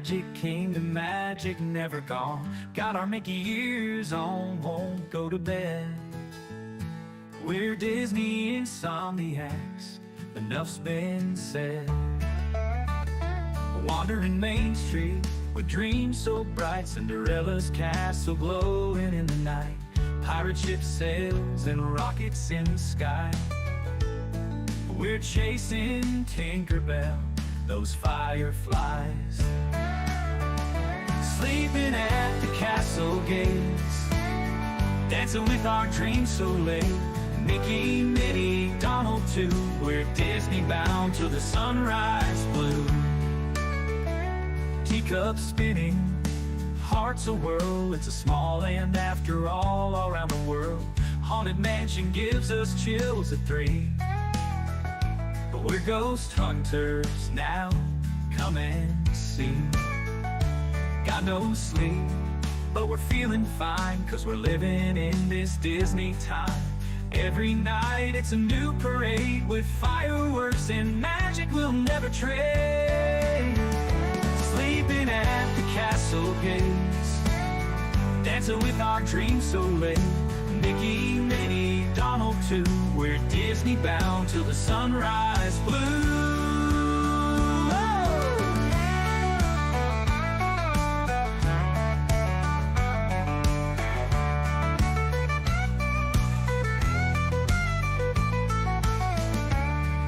Magic Kingdom, magic never gone. Got our Mickey ears on, won't go to bed. We're Disney Insomniacs, enough's been said. Wandering Main Street with dreams so bright, Cinderella's castle glowing in the night. Pirate ship sails and rockets in the sky. We're chasing Tinkerbell, those fireflies. Sleeping at the castle gates, dancing with our dreams so late. Mickey, Minnie, Donald too, we're Disney bound till the sunrise blue. Teacups spinning, hearts a whirl, it's a small land after all around the world. Haunted mansion gives us chills at 3. But we're ghost hunters now, come and see. Got no sleep, but we're feeling fine, 'cause we're living in this Disney time. Every night it's a new parade with fireworks and magic we'll never trade. Sleeping at the castle gates, dancing with our dreams so late. Mickey, Minnie, Donald too, we're Disney bound till the sunrise blue.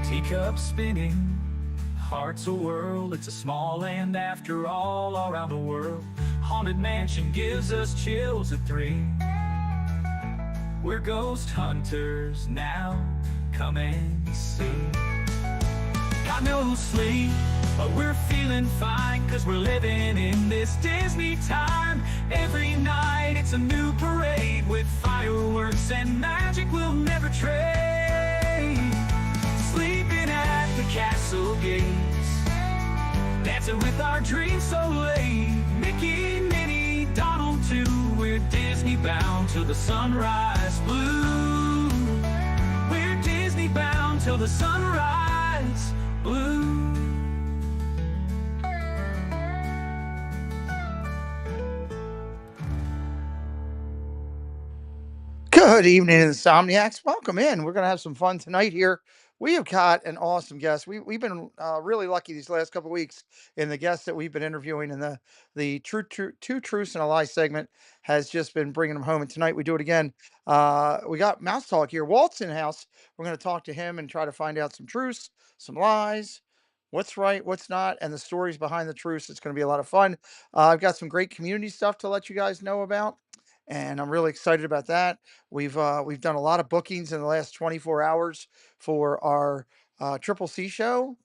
Teacups spinning, hearts a whirl, it's a small land after all around the world. Haunted mansion gives us chills at 3. We're ghost hunters now, come and see. Got no sleep, but we're feeling fine, 'cause we're living in this Disney time. Every night it's a new parade with fireworks and magic we'll never trade. Sleeping at the castle gates, dancing with our dreams so late. Mickey, Minnie, Donald too, we're Disney bound till the sunrise blue. We're Disney bound till the sunrise blue. Good evening, Insomniacs. Welcome in. We're going to have some fun tonight here. We have got an awesome guest. We've been really lucky these last couple of weeks in the guests that we've been interviewing, and the two truths and a lie segment has just been bringing them home. And tonight we do it again. We got Mouse Talk here. Walt's in house. We're going to talk to him and try to find out some truths, some lies, what's right, what's not, and the stories behind the truths. It's going to be a lot of fun. I've got some great community stuff to let you guys know about, and I'm really excited about that. We've done a lot of bookings in the last 24 hours for our Triple C show.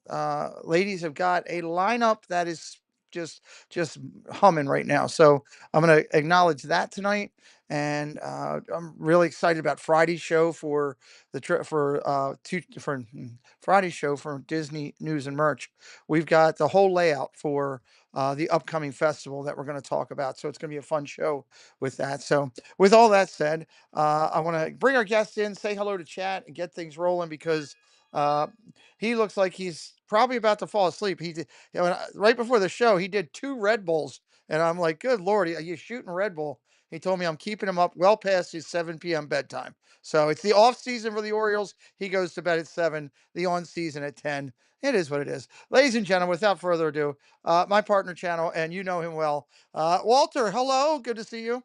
Ladies have got a lineup that is just just humming right now. So I'm going to acknowledge that tonight, and I'm really excited about Friday's show for the Friday's show for Disney News and Merch. We've got the whole layout for the upcoming festival that we're going to talk about. So it's going to be a fun show with that. So with all that said, I want to bring our guest in, say hello to chat, and get things rolling because uh, he looks like he's probably about to fall asleep. He did, right before the show, he did 2 Red Bulls, and I'm like, "Good Lord, are you shooting Red Bull?" He told me I'm keeping him up well past his 7 p.m. bedtime. So it's the off season for the Orioles. He goes to bed at 7. The on season at 10. It is what it is, ladies and gentlemen. Without further ado, my partner channel, and you know him well, Walter. Hello, good to see you.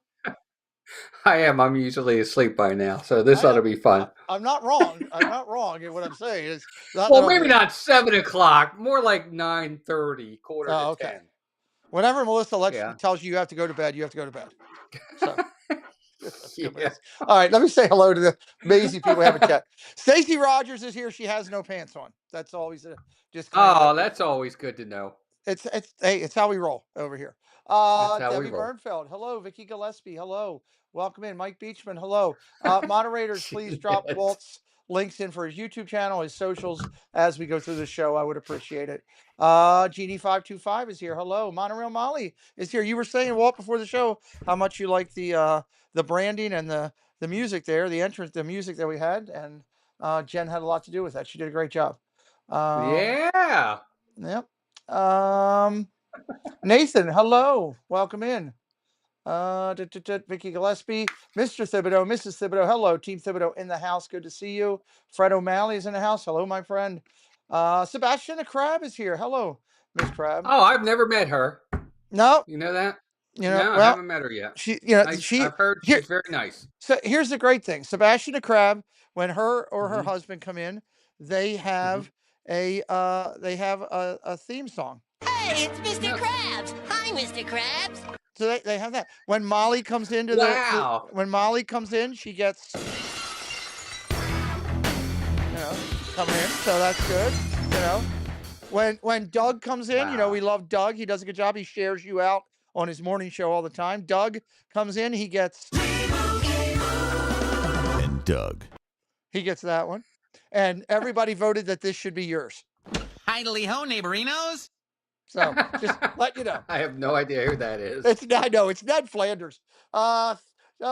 I am. I'm usually asleep by now, so this I ought know. to be fun. I'm not wrong. I'm not wrong in what I'm saying. It's not that Well, I'm. maybe not 7 o'clock. More like 9:30, quarter to Oh, okay. 10. Whenever Melissa Yeah. tells you you have to go to bed, you have to go to bed. So that's good. Yeah. All right, let me say hello to the amazing people we have in chat. Stacey Rogers is here. She has no pants on. That's always a disclaimer. Oh, that's always good to know. It's hey, it's how we roll over here. That's how we Debbie roll. Bernfeld, hello. Vicky Gillespie, hello. Welcome in. Mike Beachman, hello. Moderators, please drop Yes. Walt's links in for his YouTube channel, his socials as we go through the show. I would appreciate it. Genie525 is here. Hello. Monorail Molly is here. You were saying, Walt, before the show, how much you like the branding and the music there, the entrance, the music that we had, and Jen had a lot to do with that. She did a great job. Um, Yeah. yep. Um, Nathan, hello. Welcome in. Vicky Gillespie, Mr. Thibodeau, Mrs. Thibodeau, hello, Team Thibodeau in the house. Good to see you. Fred O'Malley is in the house. Hello, my friend. Sebastian the Crab is here. Hello, Miss Crab. Oh, I've never met her. No, You know that? you know, No, I well, haven't met her yet. she, I've heard here. she's very nice. So here's the great thing. Sebastian the Crab, when her or her Hmm. husband come in, they Hmm. have a theme song. Hey, it's Mr. No. Krabs. Hi, Mr. Krabs. So they have that. When Molly comes into Wow. when Molly comes in, she gets coming in. So that's good. You know, when Doug comes in, Wow. we love Doug. He does a good job. He shares you out on his morning show all the time. Doug comes in, And Doug. he gets that one. And everybody voted that this should be yours. Idly ho, neighborinos. So just let you know. I have no idea who that is. I know it's Ned Flanders. Let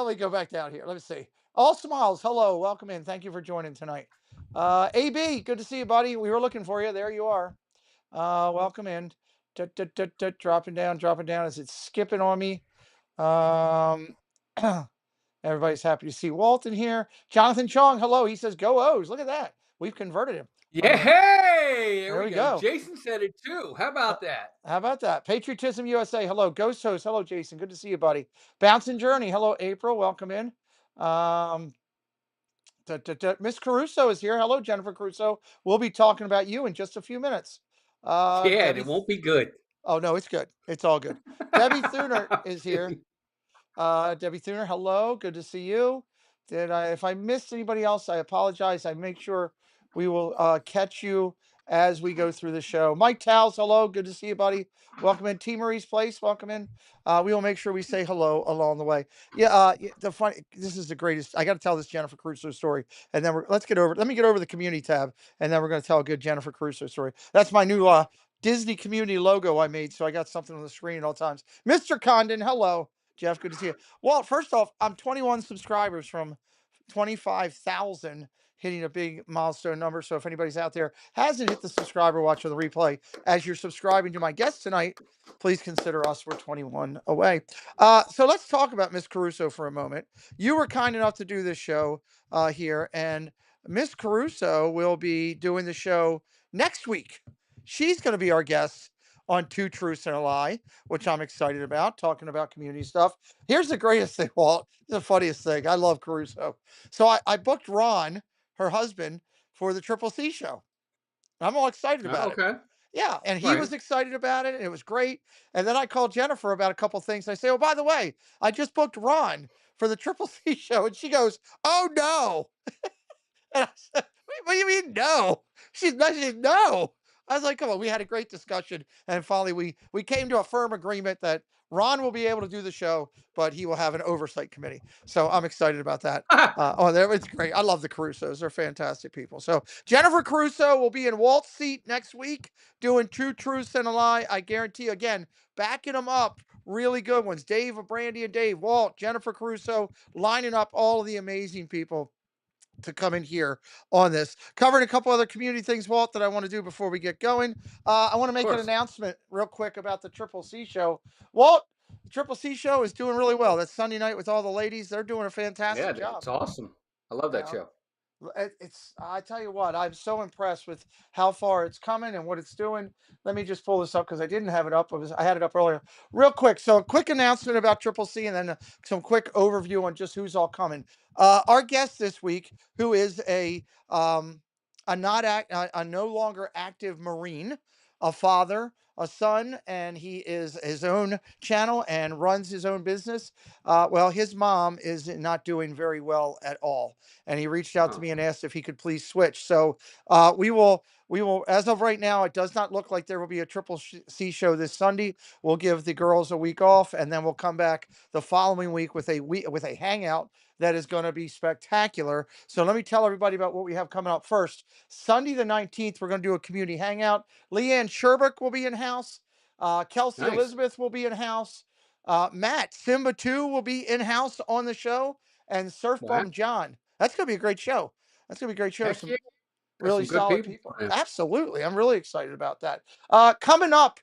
me go back down here. Let me see. All smiles. Hello, welcome in. Thank you for joining tonight. AB, good to see you, buddy. We were looking for you. There you are. Welcome in. Dropping down. Is it skipping on me? Um, everybody's happy to see Walt in here. Jonathan Chong, hello. He says, "Go O's." Look at that. We've converted him. Yeah, hey, there There we we go. go. Jason said it too. How about that? How about that? Patriotism USA. Hello, Ghost Host. Hello, Jason. Good to see you, buddy. Bouncing Journey. Hello, April. Welcome in. Um, Miss Caruso is here. Hello, Jennifer Caruso. We'll be talking about you in just a few minutes. Yeah, Debbie. it won't be good. Oh no, it's good. It's all good. Debbie Thuner I'm is here. kidding. Debbie Thuner, hello. Good to see you. If I missed anybody else, I apologize. I make sure we will catch you as we go through the show. Mike Towles, hello. Good to see you, buddy. Welcome in. T. Marie's Place, welcome in. We will make sure we say hello along the way. Yeah, this is the greatest. I got to tell this Jennifer Crusoe story, and then let me get over the community tab, and then we're going to tell a good Jennifer Crusoe story. That's my new Disney community logo I made, so I got something on the screen at all times. Mr. Condon, hello. Jeff, good to see you. Walt, first off, I'm 21 subscribers from 25,000, hitting a big milestone number. So if anybody's out there hasn't hit the subscriber watch or the replay, as you're subscribing to my guest tonight, please consider us. We're 21 away. So let's talk about Miss Caruso for a moment. You were kind enough to do this show here, and Miss Caruso will be doing the show next week. She's going to be our guest on Two Truths and a Lie, which I'm excited about, talking about community stuff. Here's the greatest thing, Walt. The funniest thing. I love Caruso. So I booked Ron, her husband, for the Triple C show. I'm all excited about it. Okay. Yeah, and he Right. was excited about it, and it was great. And then I called Jennifer about a couple things. I say, "Oh, by the way, I just booked Ron for the Triple C show," and she goes, "Oh no!" And I said, "What do you mean no?" She's no. I was like, "Come on." We had a great discussion, and finally we came to a firm agreement that Ron will be able to do the show, but he will have an oversight committee. So I'm excited about that. There it's great. I love the Carusos; they're fantastic people. So Jennifer Caruso will be in Walt's seat next week, doing Two Truths and a Lie. I guarantee you, again, backing them up. Really good ones. Dave, Brandy, and Dave, Walt, Jennifer Caruso, lining up all of the amazing people to come in here on this. Covered a couple other community things, Walt, that I want to do before we get going. I want to Of make an course. announcement real quick about the Triple C show. Walt, the Triple C show is doing really well. That's Sunday night with all the ladies. They're doing a Yeah, fantastic job. it's awesome. I love You that know, show. it's I tell you what, I'm so impressed with how far it's coming and what it's doing. Let me just pull this up because I didn't have it up. I had it up earlier. Real quick. So a quick announcement about Triple C, and then some quick overview on just who's all coming. Our guest this week, who is a no longer active Marine, a father, a son, and he is his own channel and runs his own business. Well, his mom is not doing very well at all, and he reached out to Huh. me and asked if he could please switch. So we will, as of right now, it does not look like there will be a Triple C show this Sunday. We'll give the girls a week off, and then we'll come back the following week with a hangout that is going to be spectacular. So let me tell everybody about what we have coming up first. Sunday the 19th, we're going to do a community hangout. Leanne Sherbick will be in house. Kelsey Nice. Elizabeth will be in house. Matt Simba 2 will be in house on the show, and Surf Wow. Bum John. That's going to be a great show. That's going to be a great show. Heck Some yeah. There's really some good solid people people. on there. Absolutely. I'm really excited about that. Coming up,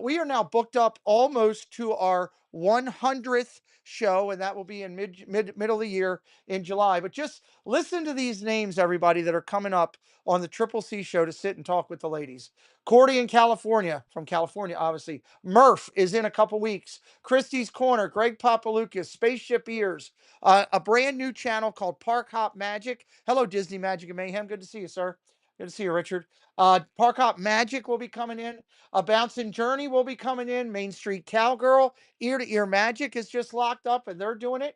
We are now booked up almost to our 100th show, and that will be in middle of the year in July. But just listen to these names, everybody, that are coming up on the Triple C show to sit and talk with the ladies. Cordy in California, from California, obviously. Murph is in a couple weeks. Christie's Corner, Greg Papalukas, Spaceship Ears, a brand new channel called Park Hop Magic. Hello, Disney Magic and Mayhem. Good to see you, sir. Good to see you, Richard. Park Hop Magic will be coming in. A Bouncing Journey will be coming in. Main Street Cowgirl, Ear to Ear Magic is just locked up, and they're doing it.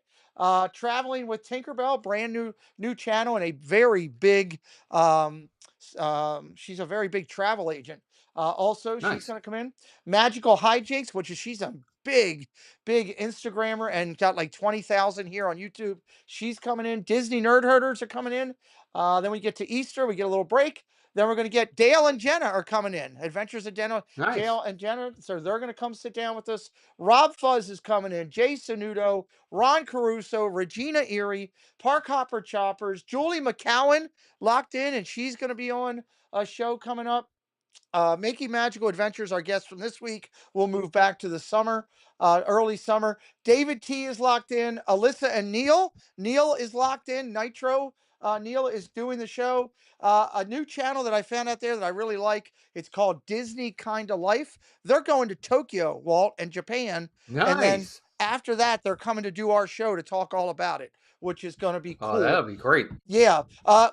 Traveling with Tinkerbell, brand new channel, and a very big. She's a very big travel agent. Also, she's Nice. going to come in. Magical Hijinks, which is she's a big Instagrammer and got like 20,000 here on YouTube. She's coming in. Disney Nerd Herders are coming in. Then we get to Easter, we get a little break. Then we're going to get Dale and Jenna are coming in. Adventures of Dale Nice. and Jenna. So they're going to come sit down with us. Rob Fuzz is coming in. Jay Sanudo, Ron Caruso, Regina Erie, Park Hopper Choppers, Julie McCowan locked in, and she's going to be on a show coming up. Making Magical Adventures, our guest from this week, will move back to the summer, early summer. David T is locked in. Alyssa and Neil. Neil is locked in. Nitro. Neil is doing the show. A new channel that I found out there that I really like. It's called Disney Kinda Life. They're going to Tokyo, Walt, and Japan. And then Nice. after that, they're coming to do our show to talk all about it, which is going to be Oh, cool. that'll be great. Yeah.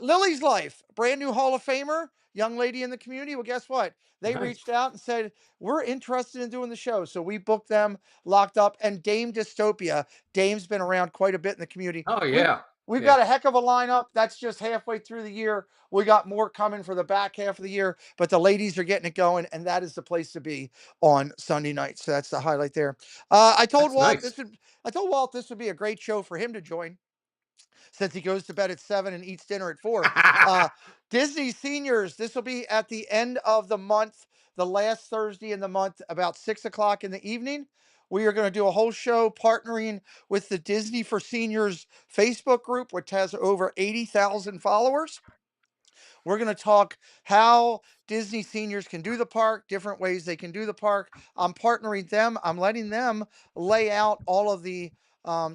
Lily's Life, brand new Hall of Famer, young lady in the community. Well, guess what? They Nice. reached out and said, we're interested in doing the show. So we booked them, locked up. And Dame Dystopia. Dame's been around quite a bit in the community. Oh, yeah. We've Yeah. got a heck of a lineup. That's just halfway through the year. We got more coming for the back half of the year, but the ladies are getting it going, and that is the place to be on Sunday night. So that's the highlight there. I told That's Walt nice. this would be a great show for him to join, since he goes to bed at 7 and eats dinner at 4. Disney Seniors, this will be at the end of the month, the last Thursday in the month, about 6 o'clock in the evening. We are going to do a whole show partnering with the Disney for Seniors Facebook group, which has over 80,000 followers. We're going to talk how Disney seniors can do the park, different ways they can do the park. I'm partnering them. I'm letting them lay out all of the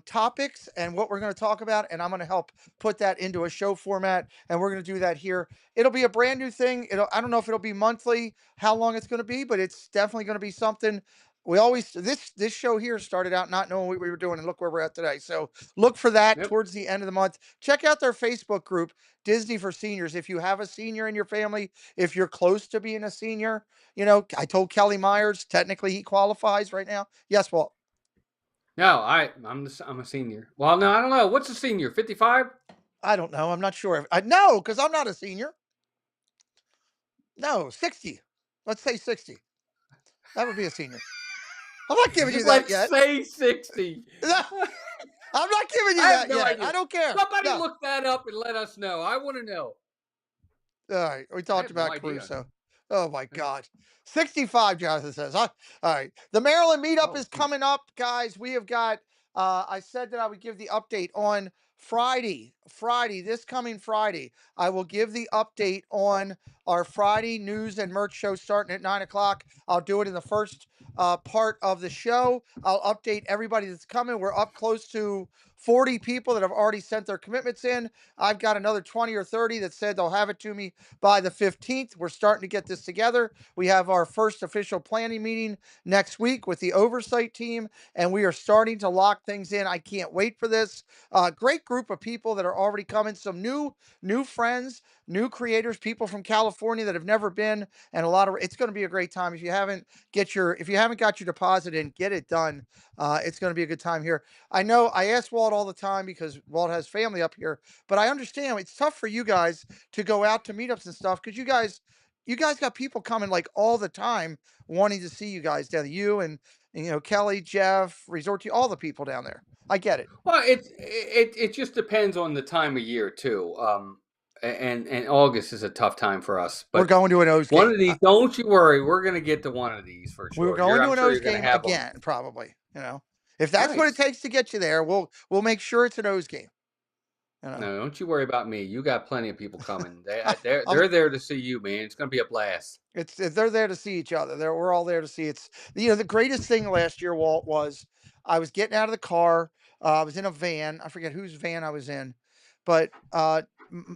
topics and what we're going to talk about, and I'm going to help put that into a show format, and we're going to do that here. It'll be a brand new thing. I don't know if it'll be monthly, how long it's going to be, but it's definitely going to be something. We always this show here started out not knowing what we were doing, and look where we're at today. So look for that Yep. towards the end of the month. Check out their Facebook group, Disney for Seniors. If you have a senior in your family, if you're close to being a senior, I told Kelly Myers, technically he qualifies right now. Yes, Walt. No, I'm a senior. Well, no, I don't know. What's a senior? 55? I don't know. I'm not sure. I know, because I'm not a senior. No, 60. Let's say 60. That would be a senior. I'm not giving you that Let's yet. say 60. I'm not giving you I that have no yet. idea. I don't care. Somebody No. look that up and let us know. I want to know. All right, we talked have no about idea. Caruso. Oh my God, 65. Jonathan says. All right, the Maryland meetup is coming up, guys. We have got. I said that I would give the update on Friday. This coming Friday, I will give the update on our Friday news and merch show starting at 9 o'clock. I'll do it in the first part of the show. I'll update everybody that's coming. We're up close to 40 people that have already sent their commitments in. I've got another 20 or 30 that said they'll have it to me by the 15th. We're starting to get this together. We have our first official planning meeting next week with the oversight team, and we are starting to lock things in. I can't wait for this. Great group of people that are already coming. Some new friends, new creators, people from California that have never been, and it's going to be a great time. If you haven't got your deposit in, get it done. It's going to be a good time here. I know I ask Walt all the time because Walt has family up here, but I understand it's tough for you guys to go out to meetups and stuff because you guys got people coming like all the time wanting to see you guys down there. You and Kelly, Jeff, Resort to all the people down there. I get it. Well, it just depends on the time of year too. And August is a tough time for us. But We're going to an O's game. One of these, don't you worry, we're going to get to one of these for sure. We're going to an O's you're game gonna have them. again, probably. If that's what it Nice. takes to get you there, we'll make sure it's an O's game. You know, No, don't you worry about me. You got plenty of people coming. I'm They're there to see you, man. It's gonna be a blast. they're there to see each other. We're all there to see. It's the greatest thing last year, Walt, was I was getting out of the car. I was in a van. I forget whose van I was in, but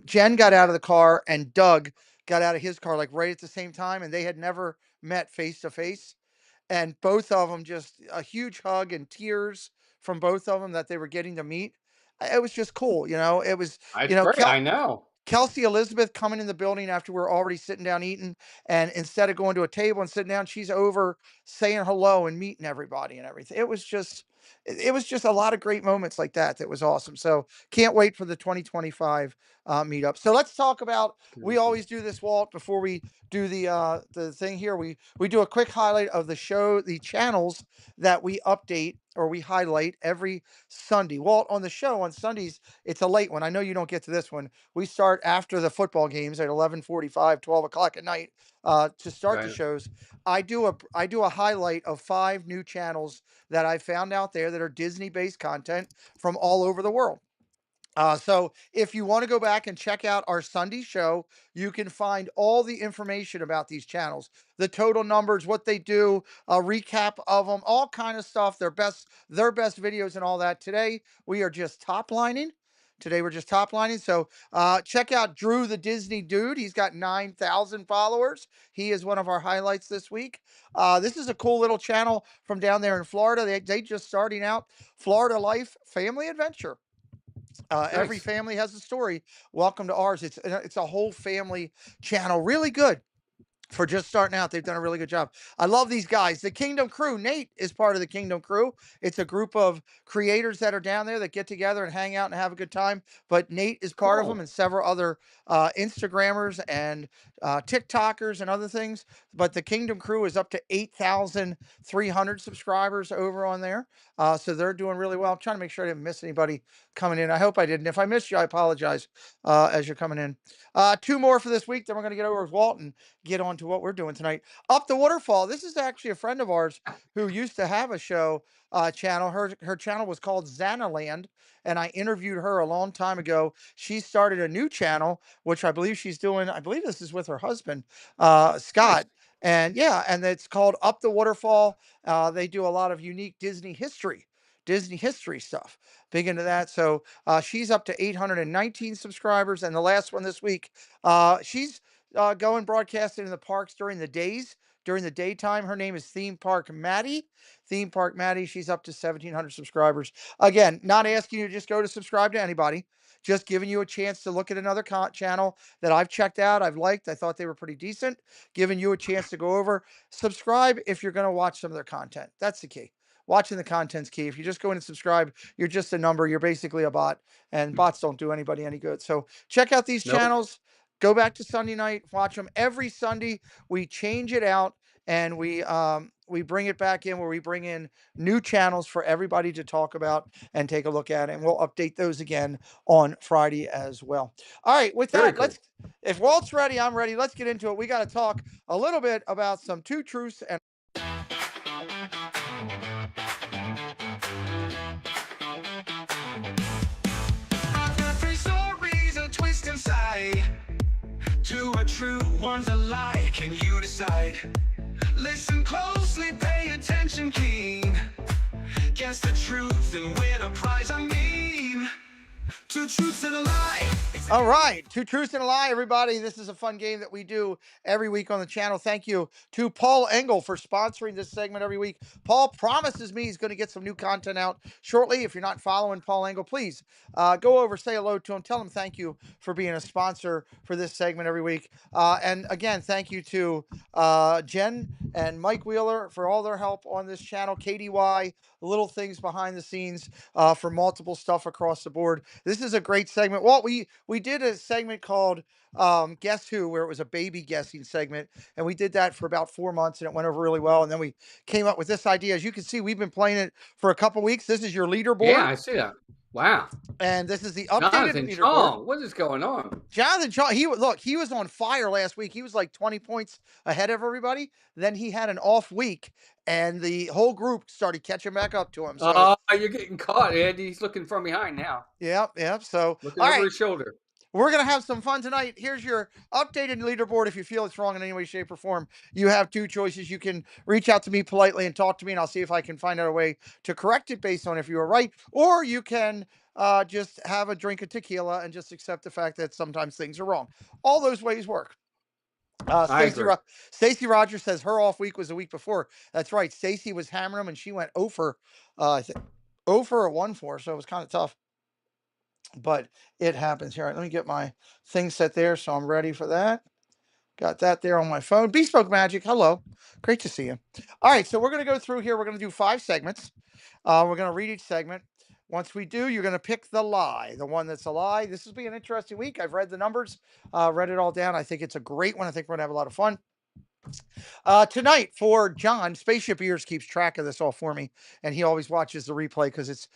Jen got out of the car and Doug got out of his car like right at the same time, and they had never met face to face. And both of them just a huge hug and tears from both of them that they were getting to meet. It was just cool, you know. It was, It's great. I know. Kelsey Elizabeth coming in the building after we're already sitting down eating, and instead of going to a table and sitting down, she's over saying hello and meeting everybody and everything. It was just a lot of great moments like that. That was awesome. So can't wait for the 2025 meetup. So let's talk about. We always do this, Walt, before we do the thing here. We do a quick highlight of the show, the channels that we update or we highlight every Sunday. Walt, on the show on Sundays, it's a late one. I know you don't get to this one. We start after the football games at 11:45, 12 o'clock at night to start the Right. shows. I do a highlight of 5 new channels that I found out there that are Disney based content from all over the world. So if you want to go back and check out our Sunday show, you can find all the information about these channels, the total numbers, what they do, a recap of them, all kind of stuff, their best videos and all that. Today we are just top lining. Today we're just top lining. So check out Drew the Disney Dude. He's got 9,000 followers. He is one of our highlights this week. This is a cool little channel from down there in Florida. They just starting out Florida Life Family Adventure. Every Nice. family has a story. Welcome to ours. It's a whole family channel. Really good for just starting out. They've done a really good job. I love these guys. The Kingdom Crew. Nate is part of the Kingdom Crew. It's a group of creators that are down there that get together and hang out and have a good time. But Nate is part of them Cool. and several other Instagrammers and TikTokers and other things. But the Kingdom Crew is up to 8,300 subscribers over on there. So they're doing really well. I'm trying to make sure I didn't miss anybody coming in. I hope I didn't. If I missed you, I apologize as you're coming in. 2 more for this week. Then we're going to get over with Walt and get on to what we're doing tonight. Up the Waterfall. This is actually a friend of ours who used to have a show channel. Her channel was called Xanaland, and I interviewed her a long time ago. She started a new channel, which I believe she's doing. I believe this is with her husband, Nice. Scott. And yeah, and it's called Up the Waterfall. They do a lot of unique Disney history stuff. Big into that. So she's up to 819 subscribers. And the last one this week, she's going broadcasting in the parks during the daytime. Her name is Theme Park Maddie. Theme Park Maddie. She's up to 1,700 subscribers. Again, not asking you to just go to subscribe to anybody. Just giving you a chance to look at another channel that I've checked out, I've liked. I thought they were pretty decent. Giving you a chance to go over, subscribe if you're going to watch some of their content. That's the key. Watching the content's key. If you just go in and subscribe, you're just a number. You're basically a bot, and bots don't do anybody any good. So check out these Nope. channels. Go back to Sunday night. Watch them every Sunday. We change it out and we bring it back in where we bring in new channels for everybody to talk about and take a look at, and we'll update those again on Friday as well. All right, with Very that, cool. if Walt's ready, I'm ready. Let's get into it. We got to talk a little bit about some two truths and I've got 3 stories, a twist inside. 2 are true, 1's a lie. Can you decide? Listen closely, pay attention keen. Guess the truth and win a prize. I mean, 2 truths and a lie. all right, two truths and a lie, everybody. This is a fun game that we do every week on the channel. Thank you to Paul Engel for sponsoring this segment every week. Paul promises me he's going to get some new content out shortly. If you're not following Paul Engel, please go over, say hello to him, tell him thank you for being a sponsor for this segment every week. And again, thank you to Jen and Mike Wheeler for all their help on this channel. KDY, little things behind the scenes for multiple stuff across the board. This is a great segment. Walt, we did a segment called Guess Who, where it was a baby guessing segment, and we did that for about 4 months, and it went over really well. And then we came up with this idea. As you can see, we've been playing it for a couple weeks. This is your Yeah, leaderboard. I see that. Wow. And this is the updated Jonathan leaderboard. Chong, what is going on? Jonathan Chong, he was on fire last week. He was like 20 points ahead of everybody. Then he had an off week, and the whole group started catching back up to him. So You're getting caught, Ed. He's looking from behind now, yeah. So looking all over right, his shoulder. we're going to have some fun tonight. Here's your updated leaderboard. If you feel it's wrong in any way, shape, or form, you have two choices. You can reach out to me politely and talk to me, and I'll see if I can find out a way to correct it based on if you were right. Or you can just have a drink of tequila and just accept the fact that sometimes things are wrong. All those ways work. I agree. Stacy Rogers says her off week was the week before. That's right. Stacy was hammering them, and she went over, I think, over or 1-4, so it was kind of tough. But it happens. Here, all right, let me get my thing set there so I'm ready for that. Got that there on my phone. Bespoke Magic, hello. Great to see you. All right, so we're going to go through here. We're going to do 5 segments. We're going to read each segment. Once we do, you're going to pick the lie, the one that's a lie. This will be an interesting week. I've read the numbers, read it all down. I think it's a great one. I think we're going to have a lot of fun. Tonight for John, Spaceship Ears keeps track of this all for me, and he always watches the replay because it's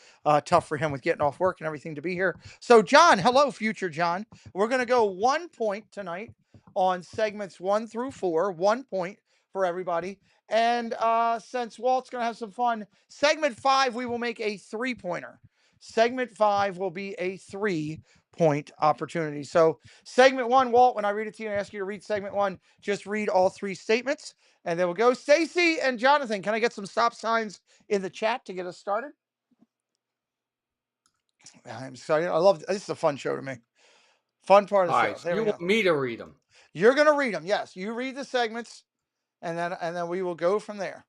tough for him with getting off work and everything to be here. So, John, hello, future John. We're going to go 1 point tonight on segments 1 through 4, 1 point for everybody. And since Walt's going to have some fun, segment 5, we will make a 3-pointer. Segment 5 will be a 3-point opportunity. So, segment 1, Walt, when I read it to you and ask you to read segment 1, just read all 3 statements, and then we'll go. Stacy and Jonathan, can I get some stop signs in the chat to get us started? I'm excited. I love this. Is a fun show to me. Fun part of the All show. right, so There you we go. want me to read them? You're going to read them. Yes, you read the segments, and then we will go from there.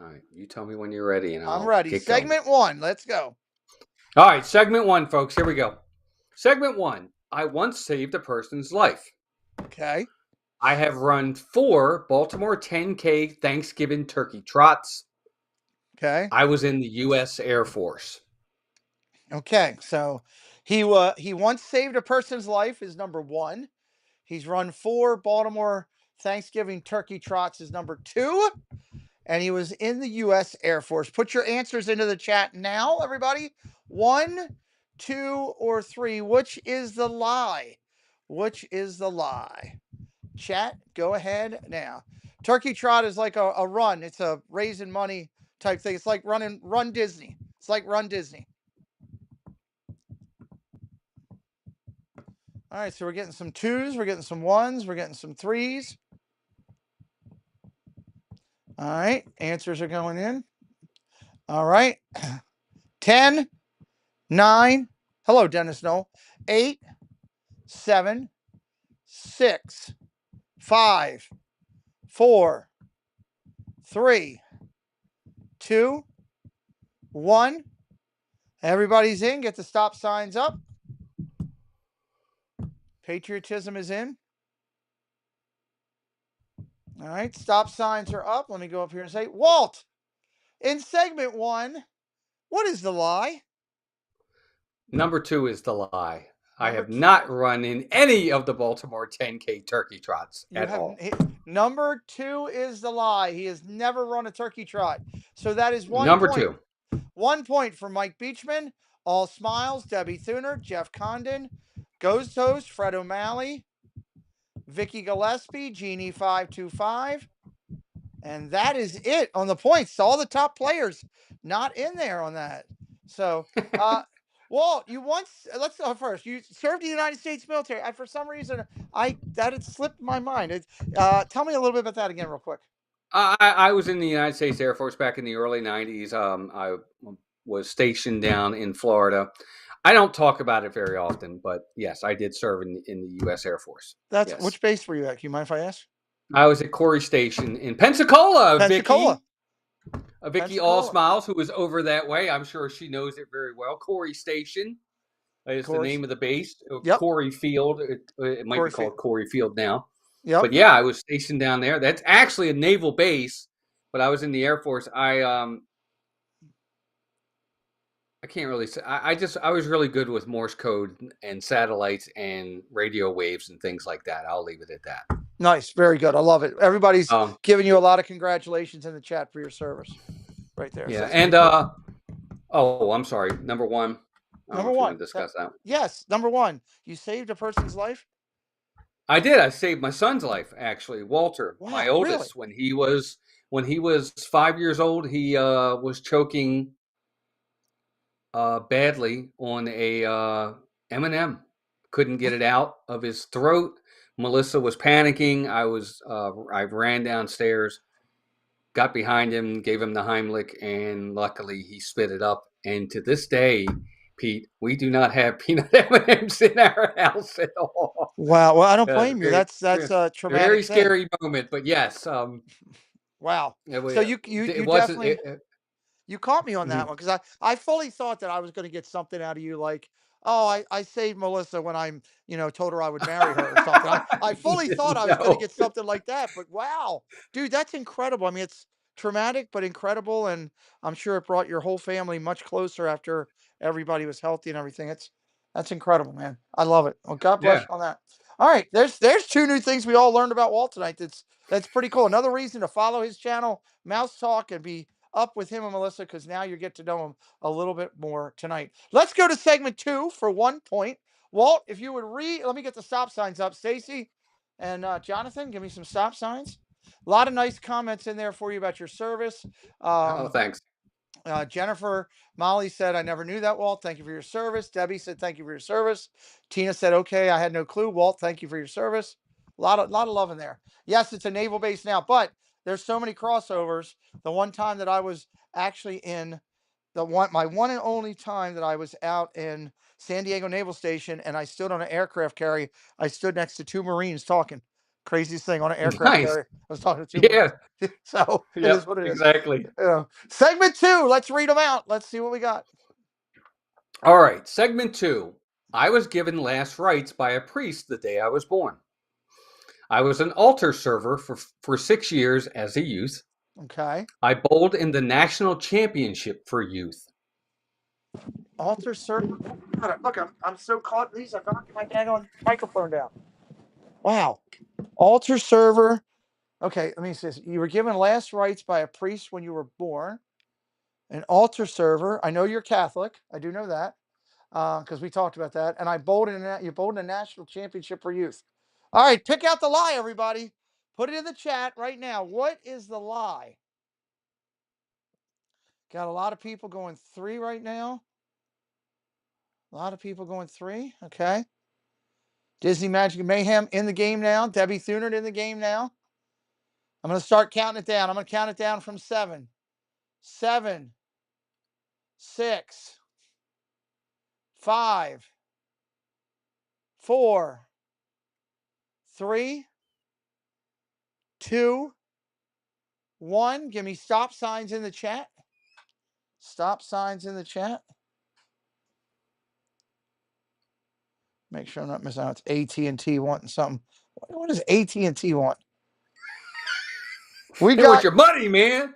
All right, you tell me when you're ready, and I'm ready. Segment 1, let's go. All right, segment 1, folks. Here we go. Segment 1. I once saved a person's life. Okay. I have run 4 Baltimore 10K Thanksgiving turkey trots. Okay. I was in the U.S. Air Force. Okay. So he once saved a person's life is number 1. He's run 4 Baltimore Thanksgiving turkey trots is number 2. And he was in the U.S. Air Force. Put your answers into the chat now, everybody. 1, 2, or 3. Which is the lie? Which is the lie? Chat, go ahead now. Turkey trot is like a run. It's a raising money type thing. It's like Run Disney. It's like Run Disney. All right, so we're getting some 2s, we're getting some 1s, we're getting some 3s. All right, answers are going in. All right. 10, 9. Hello, Dennis Knoll. 8, 7, 6, 5, 4, 3, 2, 1. Everybody's in. Get the stop signs up. Patriotism is in. All right, stop signs are up. Let me go up here and say, Walt, in segment 1, what is the lie? Number 2 is the lie. I have not run in any of the Baltimore 10K turkey trots at all. Number 2 is the lie. He has never run a turkey trot. So that is 1 Number point. 2. 1 point for Mike Beachman, All Smiles, Debbie Thuner, Jeff Condon, Ghost Host, Fred O'Malley, Vicky Gillespie, Genie525. And that is it on the points. All the top players not in there on that. So, Walt, you once, let's go first. You served the United States military. For some reason, that had slipped my mind. Tell me a little bit about that again, real quick. I was in the United States Air Force back in the early 90s. I was stationed down in Florida. I don't talk about it very often, but yes, I did serve in the U.S. Air Force. Yes. Which base were you at? Can you mind if I ask? I was at Corey Station in Pensacola. Pensacola. Vicky All Smiles, who was over that way. I'm sure she knows it very well. Corey Station is the name of the base. Yep. Corey Field. It might be called Corey Field now. Yep. But yeah, I was stationed down there. That's actually a naval base, but I was in the Air Force. I can't really say. I was really good with Morse code and satellites and radio waves and things like that. I'll leave it at that. Nice. Very good. I love it. Everybody's giving you a lot of congratulations in the chat for your service. right there. So Yeah, it's and pretty cool. oh, I'm sorry. Number one. I don't know Number if you want one. to discuss that. Yes, number one. You saved a person's life. I did. I saved my son's life, actually. Walter, my Wow, really? oldest, when he was 5 years old, he was choking badly on a M&M. Couldn't get it out of his throat. Melissa was panicking. I ran downstairs, got behind him, gave him the Heimlich, and luckily he spit it up. And to this day, Pete, we do not have peanut M&Ms in our house at all. Wow. Well, I don't blame you. Very, That's a a very traumatic thing. scary moment, but yes, Wow. So it you wasn't. definitely you caught me on that Mhm. one because I fully thought that I was going to get something out of you like, oh, I saved Melissa when told her I would marry her or something. I fully thought I was going to No. get something like that, but wow, dude, that's incredible. I mean, it's traumatic but incredible, and I'm sure it brought your whole family much closer after everybody was healthy and everything. That's incredible, man. I love it. Well, God bless Yeah. you on that. All right, there's two new things we all learned about Walt tonight. That's pretty cool. Another reason to follow his channel, Mouse Talk, and be up with him and Melissa because now you get to know him a little bit more tonight. Let's go to segment 2 for 1 point. Walt, if you would let me get the stop signs up. Stacy and Jonathan, give me some stop signs. A lot of nice comments in there for you about your service. Oh, thanks. Jennifer Molly said, I never knew that, Walt. Thank you for your service. Debbie said, thank you for your service. Tina said, okay, I had no clue. Walt, thank you for your service. A lot of love in there. Yes, it's a naval base now, but there's so many crossovers. The one time that I was actually in my one and only time that I was out in San Diego Naval Station and I stood on an aircraft carrier, I stood next to two Marines talking. Craziest thing on an aircraft Nice. carrier. I was talking to two Yeah. Marines. So it Yep. is what it is. Exactly. Segment 2. Let's read them out. Let's see what we got. All right. Segment 2. I was given last rites by a priest the day I was born. I was an altar server for 6 years as a youth. Okay. I bowled in the national championship for youth. Alter server. Look, I'm so caught in these. I knocked my daggone microphone down. Wow. Altar server. Okay, let me see this. You were given last rites by a priest when you were born. An altar server. I know you're Catholic. I do know that because we talked about that. And you bowled in a national championship for youth. All right, pick out the lie, everybody. Put it in the chat right now. What is the lie? Got a lot of people going 3 right now. A lot of people going 3. Okay. Disney Magic and Mayhem in the game now. Debbie Thunert in the game now. I'm going to start counting it down. I'm going to count it down from 7, 7, 6, 5, 4, 3, 2, 1. Give me stop signs in the chat. Stop signs in the chat. Make sure I'm not missing out. It's AT&T wanting something. What does AT&T want? We They want got. your money, man.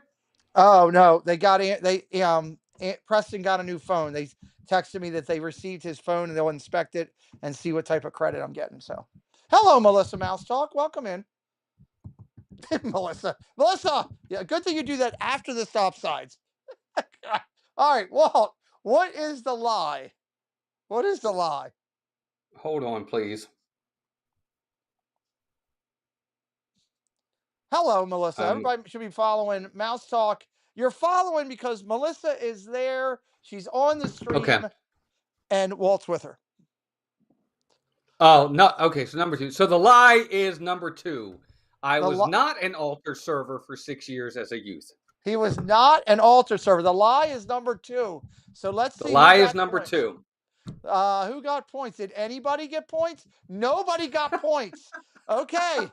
Oh no, Preston got a new phone. They texted me that they received his phone and they'll inspect it and see what type of credit I'm getting. So, hello, Melissa Mouse Talk. Welcome in. Melissa, yeah, good thing you do that after the stop signs. All right, Walt, what is the lie? What is the lie? Hold on, please. Hello, Melissa. Um, Everybody should be following Mouse Talk. You're following because Melissa is there. She's on the okay. stream, and Walt's with her. Oh, no. Okay, so number 2. So the lie is number 2. I The was li- not an altar server for 6 years as a youth. He was not an altar server. The lie is number 2. So let's The see who lie is got number points. 2. Who got points? Did anybody get points? Nobody got points. Okay.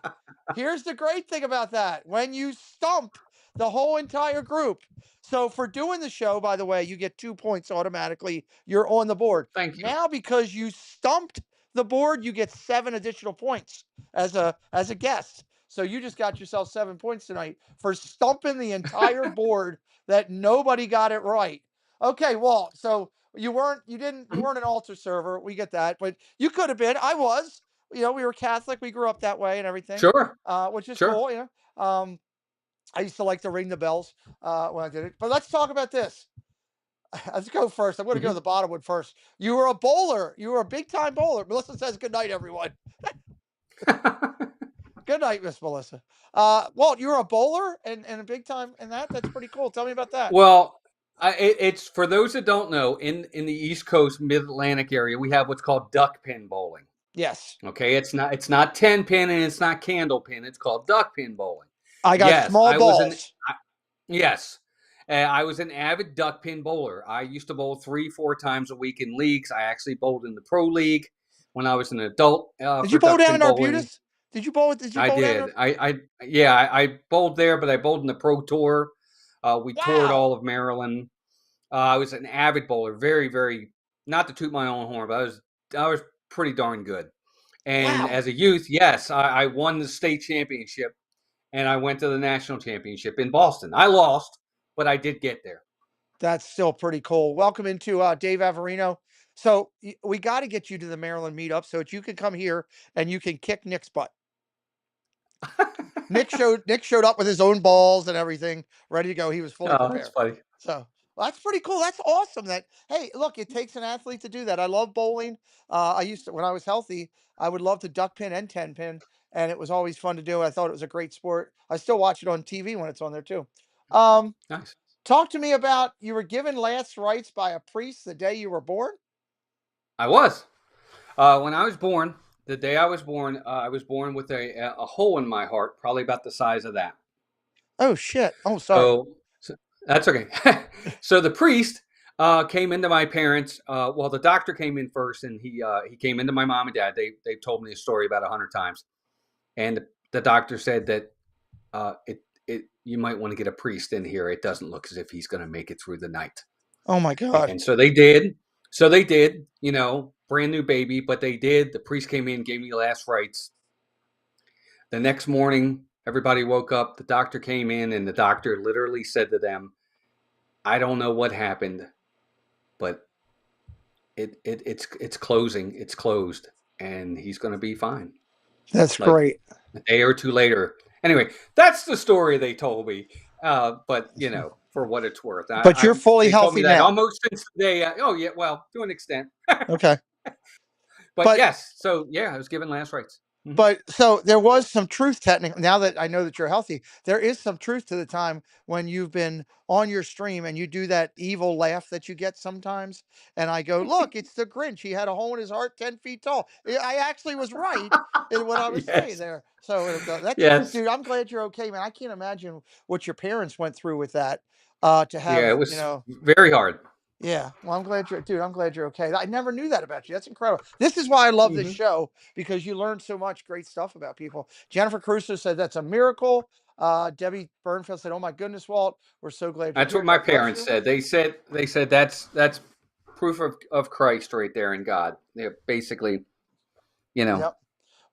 Here's the great thing about that. When you stump the whole entire group. So for doing the show, by the way, you get 2 points automatically. You're on the board. Thank you. Now because you stumped the board, you get 7 additional points as a guest. So you just got yourself 7 points tonight for stumping the entire board that nobody got it right. Okay, Walt. So you weren't an altar server. We get that, but you could have been. I was. We were Catholic. We grew up that way and everything, Sure. which is Sure. cool. I used to like to ring the bells when I did it. But let's talk about this. Let's go first. I'm going to go to Mhm. the bottom one first. You were a bowler. You were a big time bowler. Melissa says good night, everyone. Good night, Miss Melissa. Walt, you were a bowler and a big time in that. That's pretty cool. Tell me about that. Well, it's for those that don't know, in the East Coast, Mid Atlantic area, we have what's called duck pin bowling. Yes, Okay, it's not 10 pin and it's not candle pin. It's called duck pin bowling. I got Yes, small I was an balls. I, yes, I was an avid duck pin bowler. I used to bowl 3-4 times a week in leagues. I actually bowled in the pro league when I was an adult Did for you bowl duck down pin in bowling. Arbutus? Did you bowl? Did you I bowl down in? did. I bowled there, but I bowled in the pro tour. We toured Wow, all of Maryland. I was an avid bowler, very, very, not to toot my own horn, but I was pretty darn good. And wow. as a youth, yes, I won the state championship, and I went to the national championship in Boston. I lost, but I did get there. That's still pretty cool. Welcome into Dave Averino. So we got to get you to the Maryland meetup so that you can come here and you can kick Nick's butt. Nick showed up with his own balls and everything, ready to go. He was fully Oh, that's prepared. funny. So well, that's pretty cool. That's awesome. That hey, look, it takes an athlete to do that. I love bowling. I used to when I was healthy, I would love to duck pin and 10 pin, and it was always fun to do. I thought it was a great sport. I still watch it on TV when it's on there too. Um, Nice. Talk to me about you were given last rites by a priest the day you were born. I was. When I was born, the day I was born with a hole in my heart, probably about the size of that. Oh shit. Oh, sorry. So that's okay. So the priest came into my parents. Well, the doctor came in first, and he came into my mom and dad. They've told me the story about 100 times, and the doctor said that it you might want to get a priest in here. It doesn't look as if he's going to make it through the night. Oh my god. And so they did. So they did. Brand new baby, but they did. The priest came in, gave me the last rites. The next morning, everybody woke up. The doctor came in, and the doctor literally said to them, "I don't know what happened, but it's closing. It's closed, and he's going to be fine." That's Like great. a day or two later. Anyway, that's the story they told me. But for what it's worth, But you're fully they told me healthy that now. almost since the day. Oh yeah, well, to an extent. Okay. But But yes, so yeah, I was given last rites. Mhm. But so there was some truth technically. Now that I know that you're healthy, there is some truth to the time when you've been on your stream and you do that evil laugh that you get sometimes. And I go, look, it's the Grinch. He had a hole in his heart 10 feet tall. I actually was right in what I was saying Yes, there. So that's yes, dude, I'm glad you're okay, man. I can't imagine what your parents went through with that. To yeah, have, it was very hard. yeah, well, I'm glad you're okay. I never knew that about you. That's incredible. This is why I love this Mhm. show because you learn so much great stuff about people. Jennifer Crusoe said that's a miracle. Debbie Burnfield said, "Oh my goodness, Walt, we're so glad you're That's what here. my God bless parents you." said. They said that's proof of Christ right there in God. Yeah, basically, Yep. for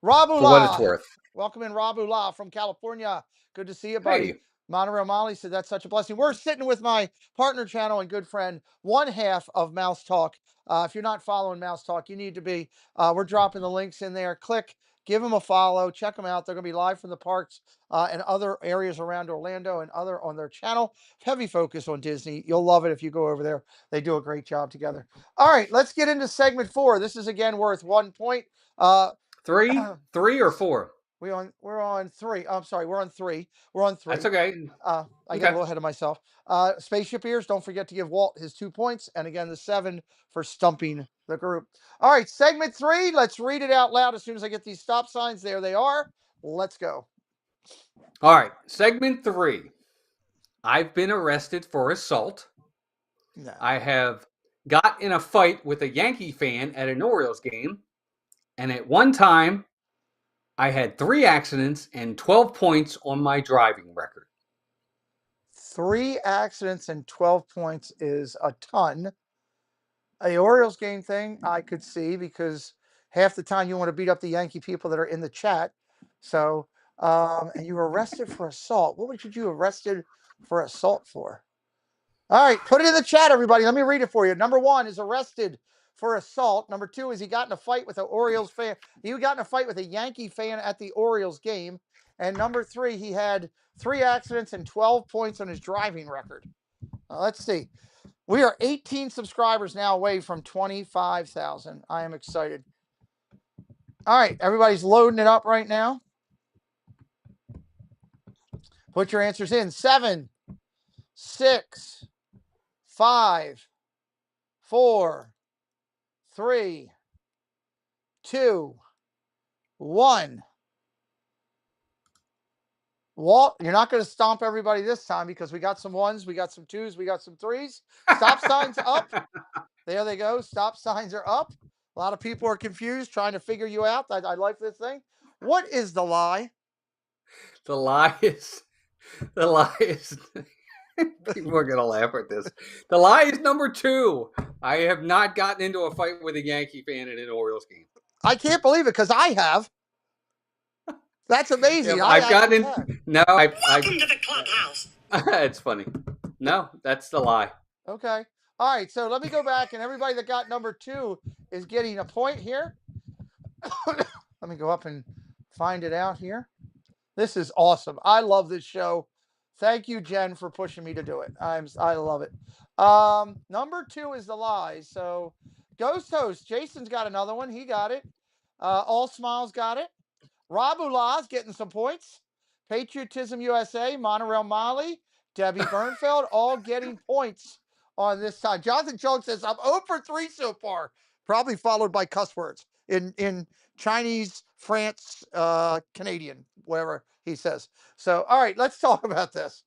what it's Rabula, worth. welcome in, Rabula from California. Good to see you, buddy. Hey, Monorail Molly said that's such a blessing. We're sitting with my partner channel and good friend, one half of Mouse Talk. If you're not following Mouse Talk, you need to be. We're dropping the links in there. Click, give them a follow, check them out. They're going to be live from the parks and other areas around Orlando and other on their channel. Heavy focus on Disney. You'll love it if you go over there. They do a great job together. All right, let's get into segment 4. This is again worth 1 point. Uh, three or four. we're on 3. I'm sorry, we're on 3. We're on That's 3. okay. I got a Okay. little ahead of myself. Spaceship ears. Don't forget to give Walt his 2 points, and again the 7 for stumping the group. All right, segment 3. Let's read it out loud as soon as I get these stop signs. There they are. Let's go. All right. Segment 3. I've been arrested for assault. No. I have got in a fight with a Yankee fan at an Orioles game, and at one time, I had 3 accidents and 12 points on my driving record. 3 accidents and 12 points is a ton. A Orioles game thing I could see because half the time you want to beat up the Yankee people that are in the chat. So, and you were arrested for assault. What would you arrested for assault for? All right, put it in the chat, everybody. Let me read it for you. Number 1 is arrested for assault. Number 2 is he got in a fight with an Orioles fan. He got in a fight with a Yankee fan at the Orioles game. And number 3, he had 3 accidents and 12 points on his driving record. Let's see. We are 18 subscribers now away from 25,000. I am excited. All right, everybody's loading it up right now. Put your answers in. 7, 6, 5, 4, 3, 2, 1. Walt, you're not going to stomp everybody this time because we got some 1s, we got some 2s, we got some 3s. Stop signs up. There they go. Stop signs are up. A lot of people are confused, trying to figure you out. I like this thing. What is the lie? The lie is people are gonna laugh at this. The lie is number 2. I have not gotten into a fight with a Yankee fan in an Orioles game. I can't believe it because I have. That's amazing. Yeah, I've gotten in. Have. No, Welcome to the clubhouse. It's funny. No, that's the lie. Okay. All right. So let me go back, and everybody that got number 2 is getting a point here. Let me go up and find it out here. This is awesome. I love this show. Thank you, Jen, for pushing me to do it. I love it. Number 2 is the lies. So Ghost Host, Jason's got another one. He got it. All Smiles got it. Rob Ulah's getting some points. Patriotism USA, Monorail Molly, Debbie Bernfeld, all getting points on this time. Jonathan Jones says, I'm 0 for 3 so far. Probably followed by cuss words in Chinese, France, Canadian, whatever he says. So, all right, let's talk about this.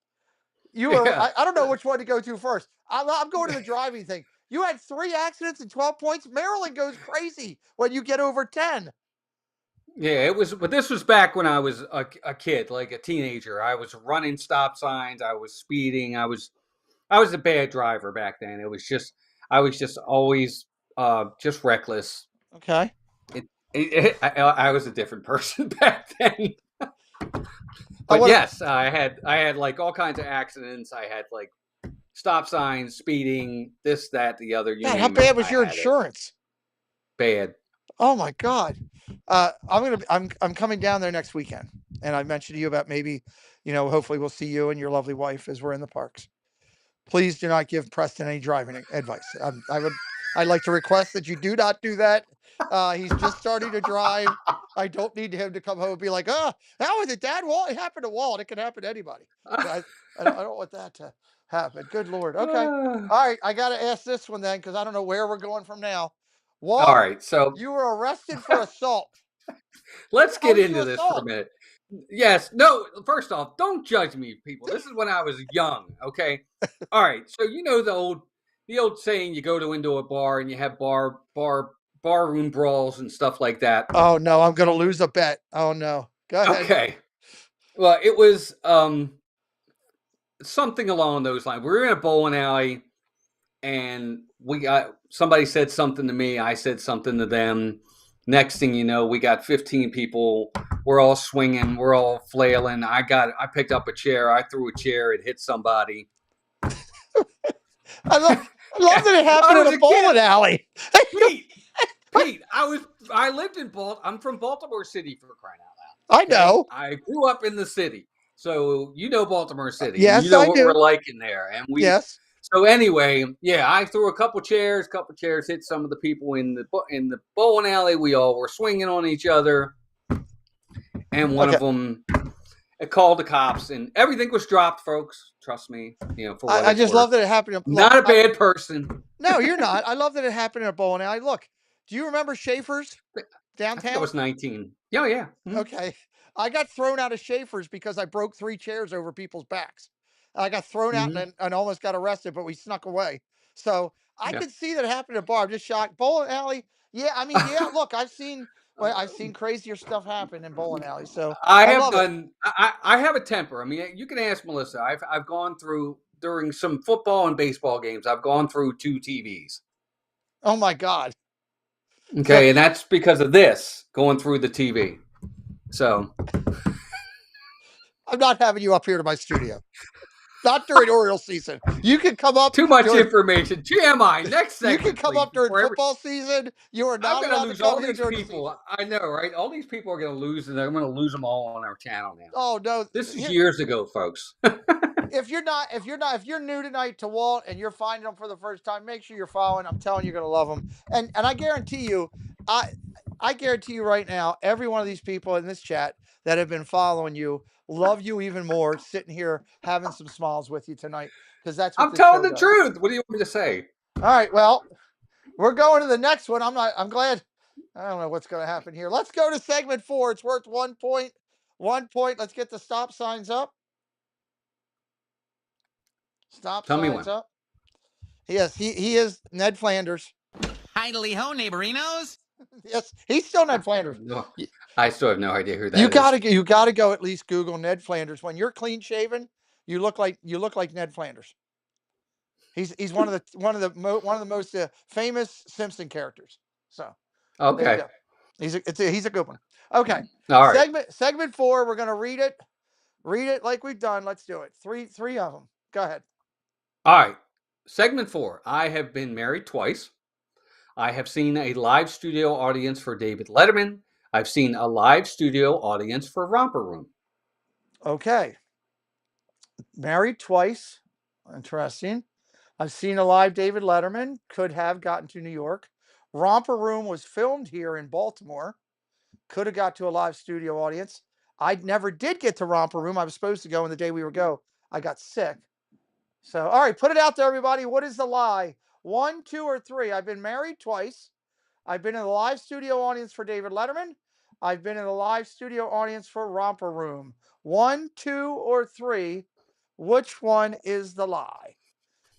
You were, Yeah. I don't know which one to go to first. I'm going to the driving thing. You had 3 accidents and 12 points. Maryland goes crazy when you get over 10. Yeah, it was, but this was back when I was a kid, like a teenager. I was running stop signs. I was speeding. I was a bad driver back then. I was just always just reckless. Okay. I was a different person back then. But yes, I had like all kinds of accidents. I had like stop signs, speeding, this, that, the other. God, how bad was your insurance? Bad. Oh my God. I'm coming down there next weekend, and I mentioned to you about maybe, hopefully we'll see you and your lovely wife as we're in the parks. Please do not give Preston any driving advice. I'd like to request that you do not do that. He's just starting to drive. I don't need him to come home and be like, how was it, Dad? Walt, it happened to Walt. It can happen to anybody. I don't want that to happen. Good Lord. Okay. All right. I got to ask this one then, because I don't know where we're going from now. Walt, all right. So you were arrested for assault. Let's get into this for a minute. Yes. No, first off, don't judge me, people. This is when I was young. Okay. All right. So the old saying, you go into a bar and you have barroom brawls and stuff like that. Oh no, I'm gonna lose a bet. Oh no. Go ahead. Okay. Well, it was something along those lines. We were in a bowling alley, and somebody said something to me. I said something to them. Next thing you know, we got 15 people. We're all swinging. We're all flailing. I picked up a chair. I threw a chair. It hit somebody. I love that it happened in a bowling alley. Pete, I lived in Baltimore. I'm from Baltimore City, for crying out I loud. know. I grew up in the city, so you know Baltimore City. Yes, you know I what do. we're like in there, and we. Yes. So anyway, yeah, I threw a couple chairs hit some of the people in the bowling alley. We all were swinging on each other, and one of them called the cops, and everything was dropped, folks. Trust me, for what I just love that it happened. Not a bad person. No, you're not. I love that it happened in a bowling alley. Look, do you remember Schaefer's downtown? I think I was 19. Oh, yeah. Mm-hmm. Okay. I got thrown out of Schaefer's because I broke 3 chairs over people's backs. I got thrown out and almost got arrested, but we snuck away. So I could see that happen at a bar. I'm just shocked. Bowling alley. Yeah. I mean, yeah, look, I've seen crazier stuff happen in bowling alleys. So I have a temper. I mean, you can ask Melissa. I've gone through during some football and baseball games. I've gone through 2 TVs. Oh my God. Okay. And that's because of this going through the TV. So I'm not having you up here to my studio. not during Oriole season. You can come up Too much during, information. GMI, next you segment, can come please. up during football season. You are I'm not going to allowed to lose come all here these during the people. season. I know, right? All these people are going to lose, and I'm going to lose them all on our channel now. Oh no! This is years ago, folks. If you're new tonight to Walt and you're finding them for the first time, make sure you're following. I'm telling you, you're gonna love them. And I guarantee you, I I guarantee you right now, every one of these people in this chat that have been following you love you even more, sitting here having some smiles with you tonight, because that's what I'm this telling show the does. truth. What do you want me to say? All right, well, we're going to the next one. I'm glad. I don't know what's going to happen here. Let's go to segment 4. It's worth 1 point. 1 point. Let's get the stop signs up. Stop Tell me signs when. up. Yes, he is Ned Flanders. Idly ho, neighborinos. Yes, he's still Ned Flanders. No, You, I still have no idea who that you is. gotta go at least Google Ned Flanders. When you're clean shaven, you look like Ned Flanders. He's one of the most famous Simpson characters. So there you Okay. go. He's a good one. Okay, All right. segment 4. We're gonna read it like we've done. Let's do it. Three of them. Go ahead. All right. Segment 4. I have been married twice. I have seen a live studio audience for David Letterman. I've seen a live studio audience for Romper Room. Okay, married twice. Interesting. I've seen a live David Letterman, could have gotten to New York. Romper Room was filmed here in Baltimore, could have got to a live studio audience. I never did get to Romper Room. I was supposed to go, and the day we were go, I got sick. So, all right, put it out there, everybody. What is the lie? 1, 2, or 3? I've been married twice. I've been in the live studio audience for David Letterman. I've been in the live studio audience for Romper Room. 1, 2, or 3? Which one is the lie?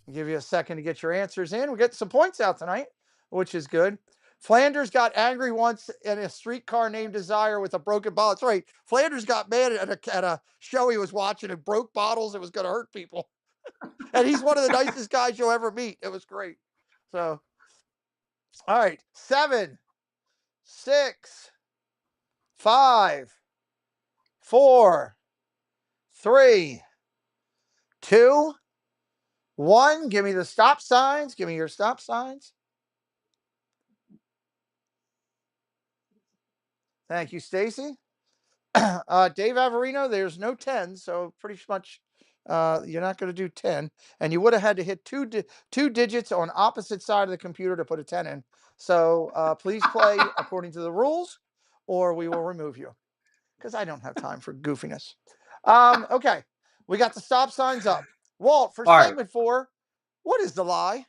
I'll give you a second to get your answers in. We're getting some points out tonight, which is good. Flanders got angry once in a streetcar named Desire with a broken bottle. That's right. Flanders got mad at a show he was watching and broke bottles. It was going to hurt people. And he's one of the nicest guys you'll ever meet. It was great. So, all right. 7, 6, 5, 4, 3, 2, 1. Give me the stop signs. Give me your stop signs. Thank you, Stacy. Dave Averino, there's no 10, so pretty much you're not going to do 10. And you would have had to hit two digits on opposite side of the computer to put a 10 in. So please play according to the rules, or we will remove you, because I don't have time for goofiness. Okay, we got the stop signs up. Walt, for All right. segment 4, what is the lie?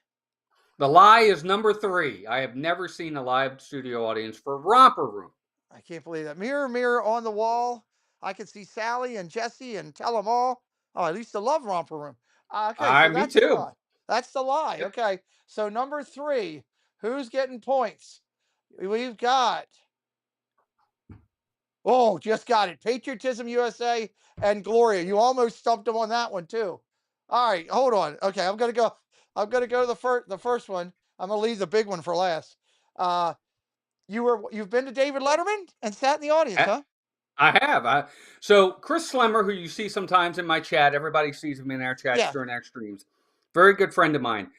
The lie is number 3. I have never seen a live studio audience for Romper Room. I can't believe that. Mirror, mirror on the wall. I can see Sally and Jesse and tell them all. Oh, I used to love Romper Room. Okay, so Me that's the too. lie. That's the lie. Yep. Okay, so number 3, who's getting points? We've got. Oh, just got it. Patriotism USA and Gloria. You almost stumped them on that one too. All right, hold on. Okay, I'm gonna go. I'm gonna go to the first one. I'm gonna leave the big one for last. You've been to David Letterman and sat in the audience, huh? I have. So Chris Slemmer, who you see sometimes in my chat, everybody sees him in our chats Yeah. during our streams. Very good friend of mine.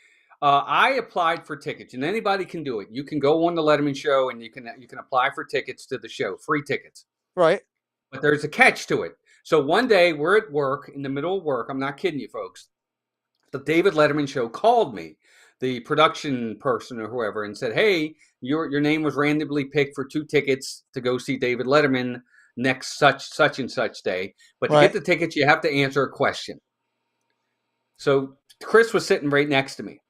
I applied for tickets, and anybody can do it. You can go on the Letterman show, and you can apply for tickets to the show, free tickets. Right. But there's a catch to it. So one day we're at work, in the middle of work. I'm not kidding you, folks. The David Letterman show called me, the production person or whoever, and said, "Hey, your name was randomly picked for 2 tickets to go see David Letterman next such and such day. But to get the tickets, you have to answer a question." So Chris was sitting right next to me,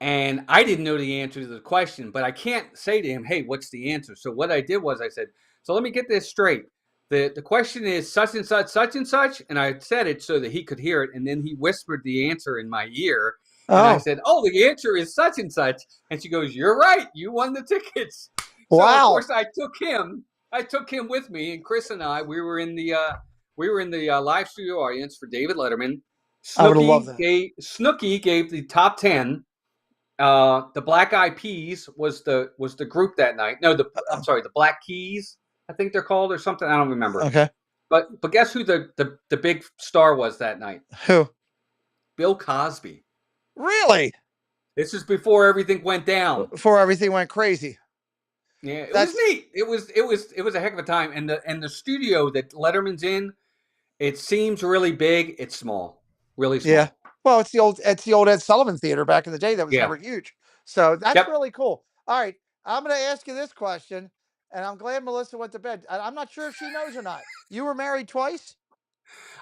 and I didn't know the answer to the question, but I can't say to him, "Hey, what's the answer?" So what I did was I said, "So let me get this straight. The question is such and such," and I said it so that he could hear it, and then he whispered the answer in my ear, and I said, "Oh, the answer is such and such," and she goes, "You're right, you won the tickets." So wow. Of course I took him with me, and Chris and I, we were in the live studio audience for David Letterman. I would love that. Snooki gave the top 10. The Black Eyed Peas was the group that night. No, I'm sorry, the Black Keys, I think they're called, or something. I don't remember. Okay. But guess who the big star was that night? Who? Bill Cosby. Really? This is before everything went down. Before everything went crazy. Yeah, it was That's neat. It was a heck of a time. And the studio that Letterman's in, it seems really big. It's small, really yeah. small. Well, it's the old Ed Sullivan Theater back in the day that was Yeah. never huge. So that's Yep. really cool. All right, I'm going to ask you this question, and I'm glad Melissa went to bed. I'm not sure if she knows or not. You were married twice.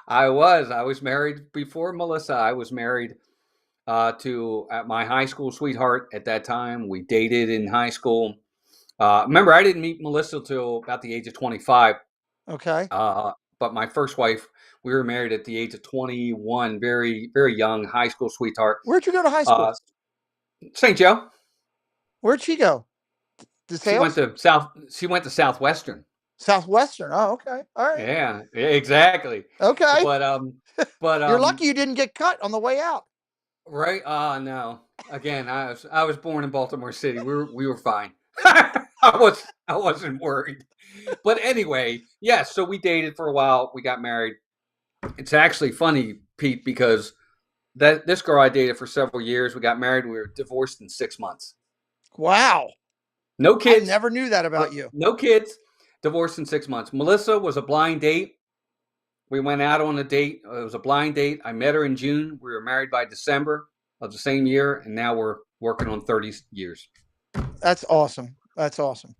I was married before Melissa. I was married to my high school sweetheart at that time. We dated in high school. Remember, I didn't meet Melissa till about the age of 25. Okay. But my first wife, we were married at the age of 21, very, very young, high school sweetheart. Where'd you go to high Uh, school? St. Joe. Where'd she go? The She went sales? to South. She went to Southwestern. Southwestern. Oh, okay. All right. Yeah, exactly. Okay. But but You're lucky you didn't get cut on the way out. right. No. Again, I was born in Baltimore City. We were fine. I wasn't worried. But anyway, yeah. So we dated for a while. We got married. It's actually funny, Pete, because this girl I dated for several years. We got married. We were divorced in 6 months. Wow. No I kids. never knew that about you. No kids. Divorced in 6 months. Melissa was a blind date. We went out on a date. It was a blind date. I met her in June. We were married by December of the same year, and now we're working on 30 years. That's awesome. That's awesome.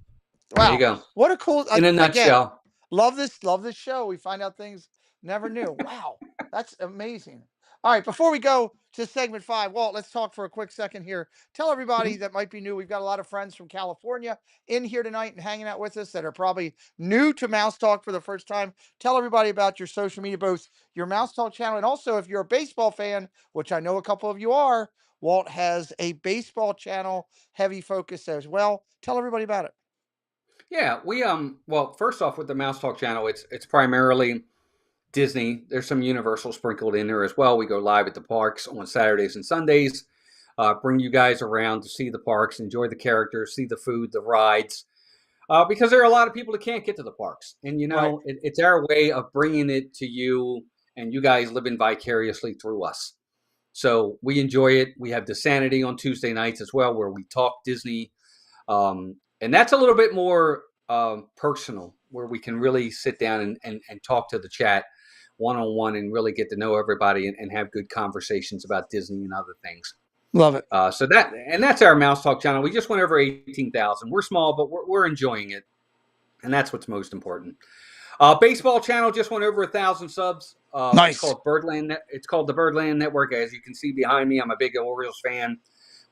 There you Wow. go. What a cool In a again. nutshell. Love this show. We find out things never knew. Wow. That's amazing. All right, before we go to segment 5, Walt, let's talk for a quick second here. Tell everybody Mhm. that might be new. We've got a lot of friends from California in here tonight and hanging out with us that are probably new to Mouse Talk for the first time. Tell everybody about your social media, both your Mouse Talk channel and also if you're a baseball fan, which I know a couple of you are, Walt has a baseball channel heavy focus as well. Tell everybody about it. Yeah, we well, first off with the Mouse Talk channel, it's primarily Disney. There's some Universal sprinkled in there as well. We go live at the parks on Saturdays and Sundays. Bring you guys around to see the parks, enjoy the characters, see the food, the rides. Because there are a lot of people that can't get to the parks, and Right. it's our way of bringing it to you, and you guys living vicariously through us. So we enjoy it. We have Sanity on Tuesday nights as well, where we talk Disney, and that's a little bit more personal, where we can really sit down and talk to the chat one on one and really get to know everybody and have good conversations about Disney and other things. Love it. So that's our Mouse Talk channel. We just went over 18,000. We're small, but we're enjoying it, and that's what's most important. Baseball channel just went over 1,000 subs. It's Nice. called Birdland. It's called the Birdland Network. As you can see behind me, I'm a big Orioles fan.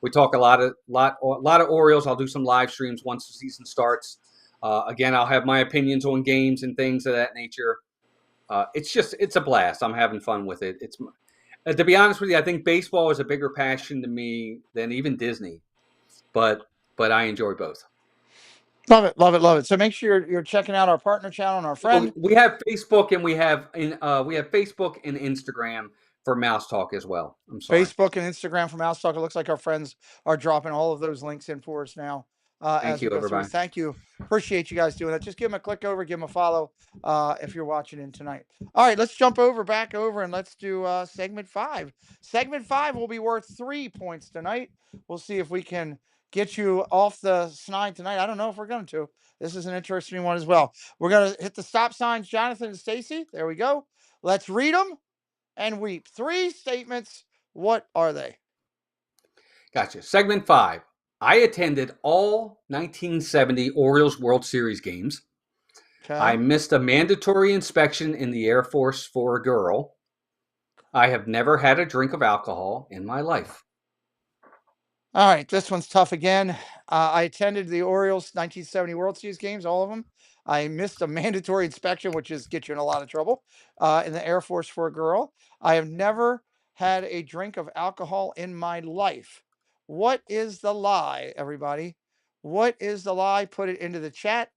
We talk a lot of Orioles. I'll do some live streams once the season starts. Again, I'll have my opinions on games and things of that nature. It's a blast. I'm having fun with it. To be honest with you, I think baseball is a bigger passion to me than even Disney, but I enjoy both. Love it, love it, love it. So make sure you're checking out our partner channel and our So friend. we have Facebook and we have Facebook and Instagram for Mouse Talk as well. I'm sorry. Facebook and Instagram from Mouse Talk. It looks like our friends are dropping all of those links in for us now Thank as we you, go through. everybody. Thank you. Appreciate you guys doing that. Just give them a click over, give them a follow if you're watching in tonight. All right, let's jump back over, and let's do segment 5. Segment 5 will be worth 3 points tonight. We'll see if we can get you off the snide tonight. I don't know if we're going to. This is an interesting one as well. We're going to hit the stop signs, Jonathan and Stacy. There we go. Let's read them and weep. 3 statements. What are they? Gotcha. Segment 5. I attended all 1970 Orioles World Series games. Okay. I missed a mandatory inspection in the Air Force for a girl. I have never had a drink of alcohol in my life. All right, this one's tough again. I attended the Orioles 1970 World Series games, all of them. I missed a mandatory inspection, which is get you in a lot of trouble, in the Air Force for a girl. I have never had a drink of alcohol in my life. What is the lie, everybody? What is the lie? Put it into the chat.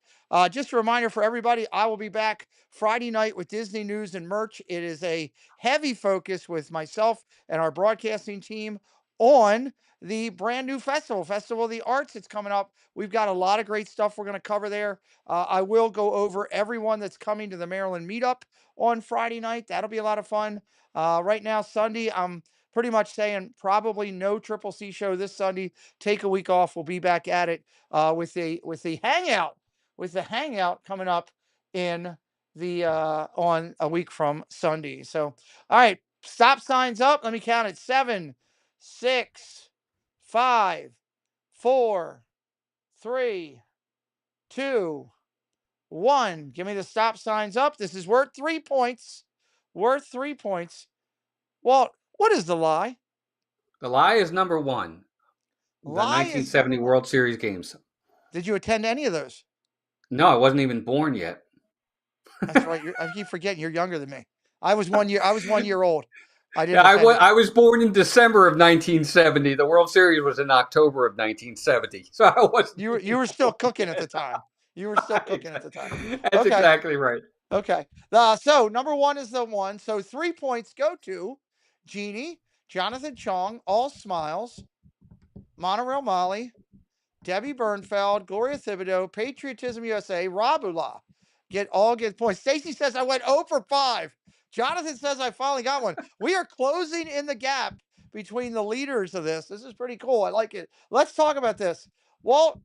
Just a reminder for everybody, I will be back Friday night with Disney News and Merch. It is a heavy focus with myself and our broadcasting team on the brand new Festival of the Arts. It's coming up. We've got a lot of great stuff we're going to cover there. I will go over everyone that's coming to the Maryland meetup on Friday night. That'll be a lot of fun. Right now, Sunday, I'm pretty much saying probably no Triple C show this Sunday. Take a week off. We'll be back at it with the hangout coming up in the on a week from Sunday. So, all right, stop signs up. Let me count it: 7, 6, 5, 4, 3, 2, 1. Give me the stop signs up. This is worth 3 points. Worth 3 points. Walt, what is the lie? The lie is number 1. The Lie is 1970 World Series games. Did you attend any of those? No, I wasn't even born yet. That's right. I keep forgetting you're younger than me. I was 1 year old. I didn't. Yeah, attend it. I was born in December of 1970. The World Series was in October of 1970. So I wasn't. You were still cooking at the time. You were still cooking at the time. That's Okay. exactly right. Okay. So number 1 is the 1. So 3 points go to Jeannie, Jonathan Chong, All Smiles, Monorail Molly, Debbie Bernfeld, Gloria Thibodeau, Patriotism USA, Rob Ula. Get points. Stacy says I went 0 for 5. Jonathan says I finally got one. We are closing in the gap between the leaders of this. This is pretty cool. I like it. Let's talk about this. Walt,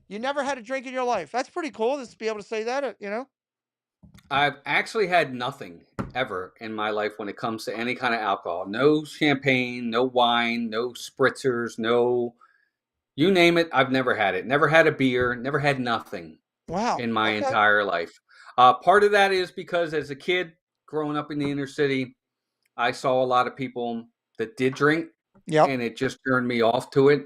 you never had a drink in your life. That's pretty cool to be able to say that, I've actually had nothing ever in my life when it comes to any kind of alcohol. No champagne, no wine, no spritzers, no, you name it. I've never had it. Never had a beer, never had nothing Wow. in my Okay. entire life. Part of that is because as a kid growing up in the inner city, I saw a lot of people that did drink. Yep. And it just turned me off to it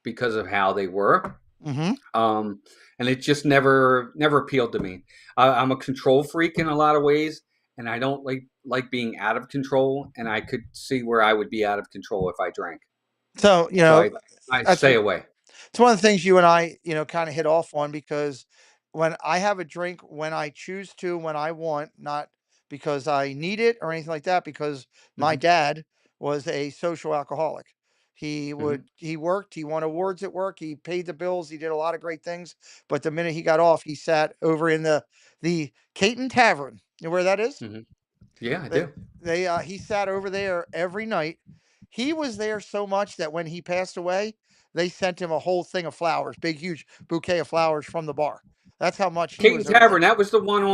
because of how they were. Mm-hmm. And it just never appealed to me. I'm a control freak in a lot of ways, and I don't like being out of control. And I could see where I would be out of control if I drank. So, I stay away. It's one of the things you and I, kind of hit off on, because when I have a drink, when I choose to, when I want, not because I need it or anything like that, because my dad was a social alcoholic. He worked, he won awards at work, he paid the bills, he did a lot of great things. But the minute he got off, he sat over in the Caton Tavern. You know where that is? Yeah, I do. He sat over there every night. He was there so much that when he passed away, they sent him a whole thing of flowers, big, huge bouquet of flowers from the bar. That's how much he Caton was over Tavern. there. That was the one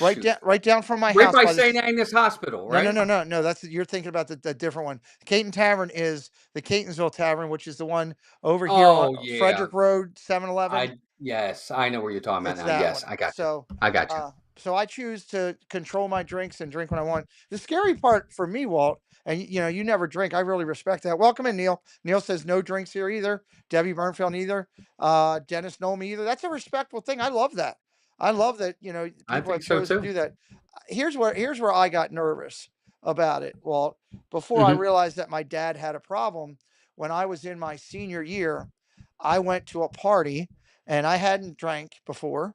Right down from my right house. by St. Agnes Hospital, right? No. You're thinking about the different one. Caton Tavern is the Catonsville Tavern, which is the one over here on Frederick Road, 7-Eleven. Yes, I know where you're talking about It's now. that Yes, one. I got you. So I got you. so I choose to control my drinks and drink when I want. The scary part for me, Walt, and you never drink. I really respect that. Welcome in, Neil. Neil says no drinks here either. Debbie Bernfeld either. Dennis Nome either. That's a respectful thing. I love that. I love that. I People have think so chosen to too. do that. Here's where I got nervous about it, Walt. Before I realized that my dad had a problem, when I was in my senior year, I went to a party and I hadn't drank before,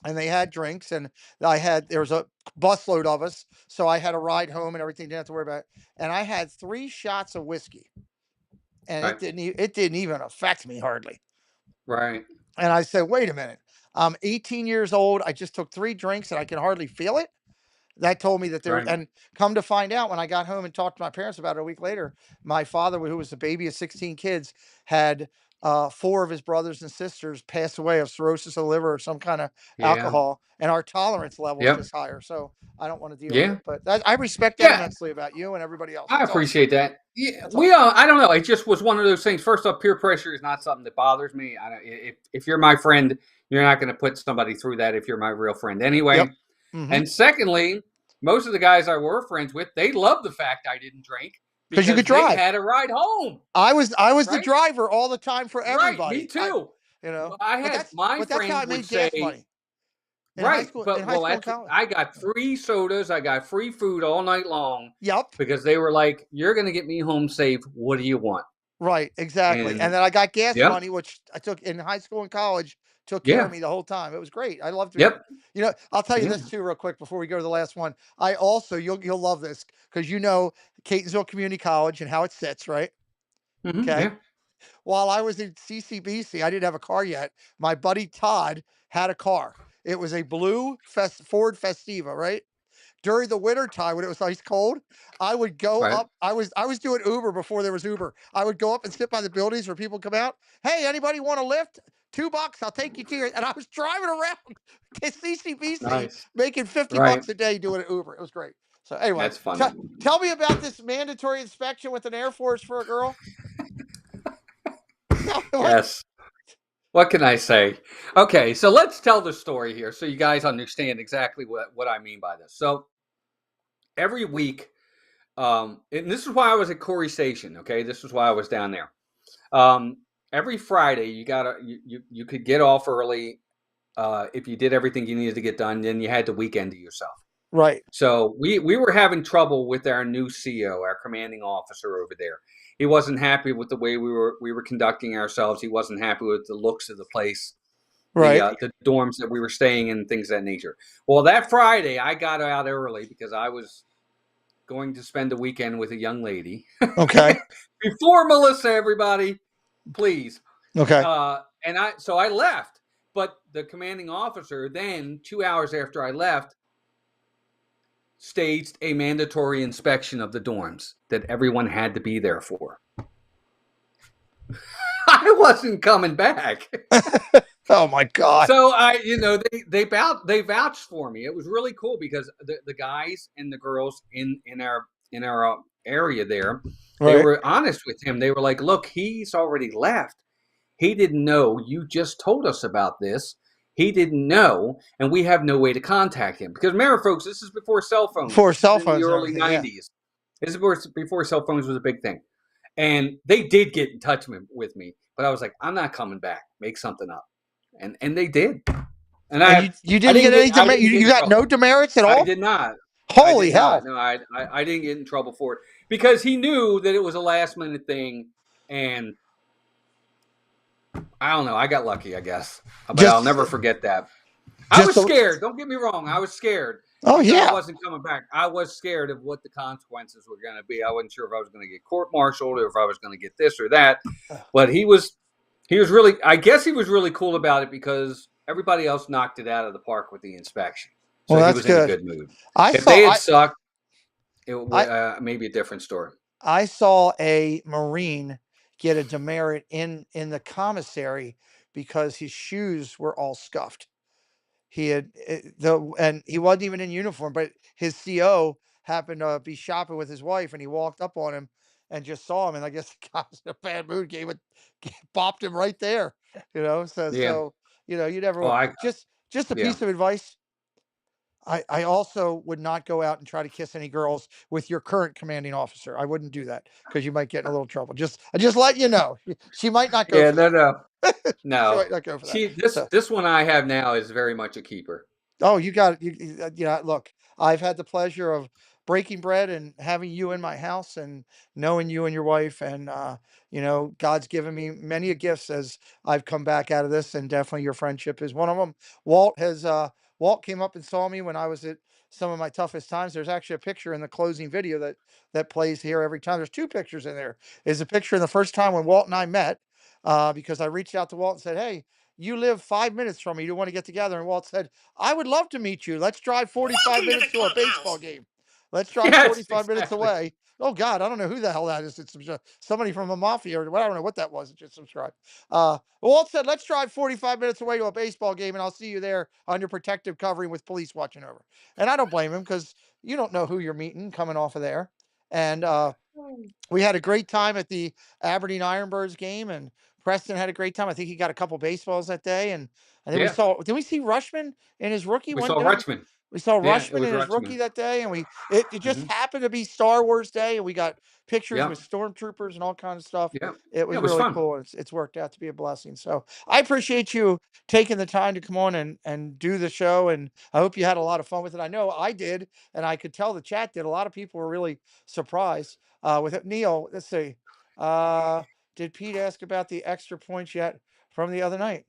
and they had drinks, and there was a busload of us, so I had a ride home and everything, didn't have to worry about it. And I had 3 shots of whiskey, and Right. it didn't even affect me hardly. Right. And I said, wait a minute, I'm 18 years old, I just took 3 drinks and I can hardly feel it. That told me that Right. and come to find out, when I got home and talked to my parents about it a week later, my father, who was the baby of 16 kids, had 4 of his brothers and sisters pass away of cirrhosis of the liver or some kind of alcohol, and our tolerance level is just higher. So I don't want to deal with it. But I respect that immensely about you and everybody else. I That's appreciate that. Yeah, That's we I don't know. It just was one of those things. First off, peer pressure is not something that bothers me. If you're my friend, you're not going to put somebody through that if you're my real friend anyway. Yep. Mm-hmm. And secondly, most of the guys I were friends with, they love the fact I didn't drink because you could drive. They had a ride home. I was the driver all the time for everybody. Right, me too. I had my friend would say, gas money. Right, I got free sodas, I got free food all night long. Yep. Because they were like, "You're going to get me home safe. What do you want?" Right, exactly. And then I got gas Yep. money, which I took in high school and college took care of Yeah. me the whole time. It was great. I loved being. Yep. You know, I'll tell you Yeah. this too, real quick, before we go to the last one. I also, you'll love this because you know Catonsville Community College and how it sits, right? Okay. Yeah. While I was in CCBC, I didn't have a car yet. My buddy Todd had a car. It was a blue Ford Festiva, right? During the winter time when it was ice cold, I would go Right. up. I was doing Uber before there was Uber. I would go up and sit by the buildings where people come out. Hey, anybody want a lift? $2, I'll take you to your. And I was driving around to CCBC Nice. making 50 Right. bucks a day doing an Uber. It was great. So anyway, That's funny. tell me about this mandatory inspection with an Air Force for a girl. What? Yes. What can I say? Okay, so let's tell the story here so you guys understand exactly what I mean by this. So every week, and this is why I was at Corey Station. Okay, this is why I was down there. Um, every Friday, you could get off early if you did everything you needed to get done. Then you had the weekend to yourself. Right. So we were having trouble with our new CO, our commanding officer over there. He wasn't happy with the way we were conducting ourselves. He wasn't happy with the looks of the place, Right. the dorms that we were staying in, things of that nature. Well, that Friday I got out early because I was going to spend the weekend with a young lady. Okay. Before Melissa, everybody, please. Okay. And I left, but the commanding officer then 2 hours after I left staged a mandatory inspection of the dorms that everyone had to be there for. I wasn't coming back. Oh my God. So they vouched for me. It was really cool because the guys and the girls in our area there, they Right. were honest with him. They were like, "Look, he's already left. He didn't know. You just told us about this. He didn't know, and we have no way to contact him." Because remember, folks, this is before cell phones. For This is cell in the phones and early everything. Yeah. 90s. This is before cell phones was a big thing. And they did get in touch with me, but I was like, I'm not coming back. Make something up. And they did. And And I you didn't get any you didn't get in got no trouble. demerits at I all? did not. I Holy did not. hell. No, I didn't get in trouble for it because he knew that it was a last minute thing, and I don't know. I got lucky, I guess, but I'll Just never forget that. I just was scared. Don't get me wrong. I was scared Oh because I yeah. wasn't coming back. I was scared of what the consequences were going to be. I wasn't sure if I was going to get court-martialed or if I was going to get this or that. But he was really. I guess he was really cool about it because everybody else knocked it out of the park with the inspection. So Well, he that's was in a good. good mood. I If they saw had sucked, it I would maybe a different story. I saw a Marine get a demerit in the commissary because his shoes were all scuffed. He had and he wasn't even in uniform, but his CO happened to be shopping with his wife, and he walked up on him and just saw him, and I guess the guy was in a bad mood, bopped him right there, So Yeah. you never Oh, want. Just a yeah. piece of advice. I also would not go out and try to kiss any girls with your current commanding officer. I wouldn't do that because you might get in a little trouble. I just let you know. She might not go Yeah. for that. No. She No. might not go for that. She this So this one I have now is very much a keeper. Oh, you got yeah, look, I've had the pleasure of breaking bread and having you in my house and knowing you and your wife and God's given me many a gifts as I've come back out of this and definitely your friendship is one of them. Walt came up and saw me when I was at some of my toughest times. There's actually a picture in the closing video that plays here every time. There's two pictures in there. There's a picture in the first time when Walt and I met because I reached out to Walt and said, "Hey, you live 5 minutes from me. You want to get together?" And Walt said, "I would love to meet you. Let's drive 45 Welcome to the minutes to a baseball clubhouse. game. Let's drive Yes, 45 minutes exactly. away." Oh God, I don't know who the hell that is. It's somebody from the mafia or well, I don't know what that was. It just subscribed. Walt said, "Let's drive 45 minutes away to a baseball game, and I'll see you there on your protective covering with police watching over." And I don't blame him because you don't know who you're meeting coming off of there. And we had a great time at the Aberdeen Ironbirds game, and Preston had a great time. I think he got a couple baseballs that day, and then Yeah. did we see Rushman in his rookie We one? saw Rutschman. We saw Yeah, it Rushman was in his rookie Rutschman. that day, and it just Hmm. happened to be Star Wars Day, and we got pictures with Yep. stormtroopers and all kinds of stuff. Yep. It Yeah, was it was really fun. cool. It's worked out to be a blessing. So I appreciate you taking the time to come on and do the show, and I hope you had a lot of fun with it. I know I did, and I could tell the chat did. A lot of people were really surprised with it. Neil, let's see. Uh, did Pete ask about the extra points yet from the other night?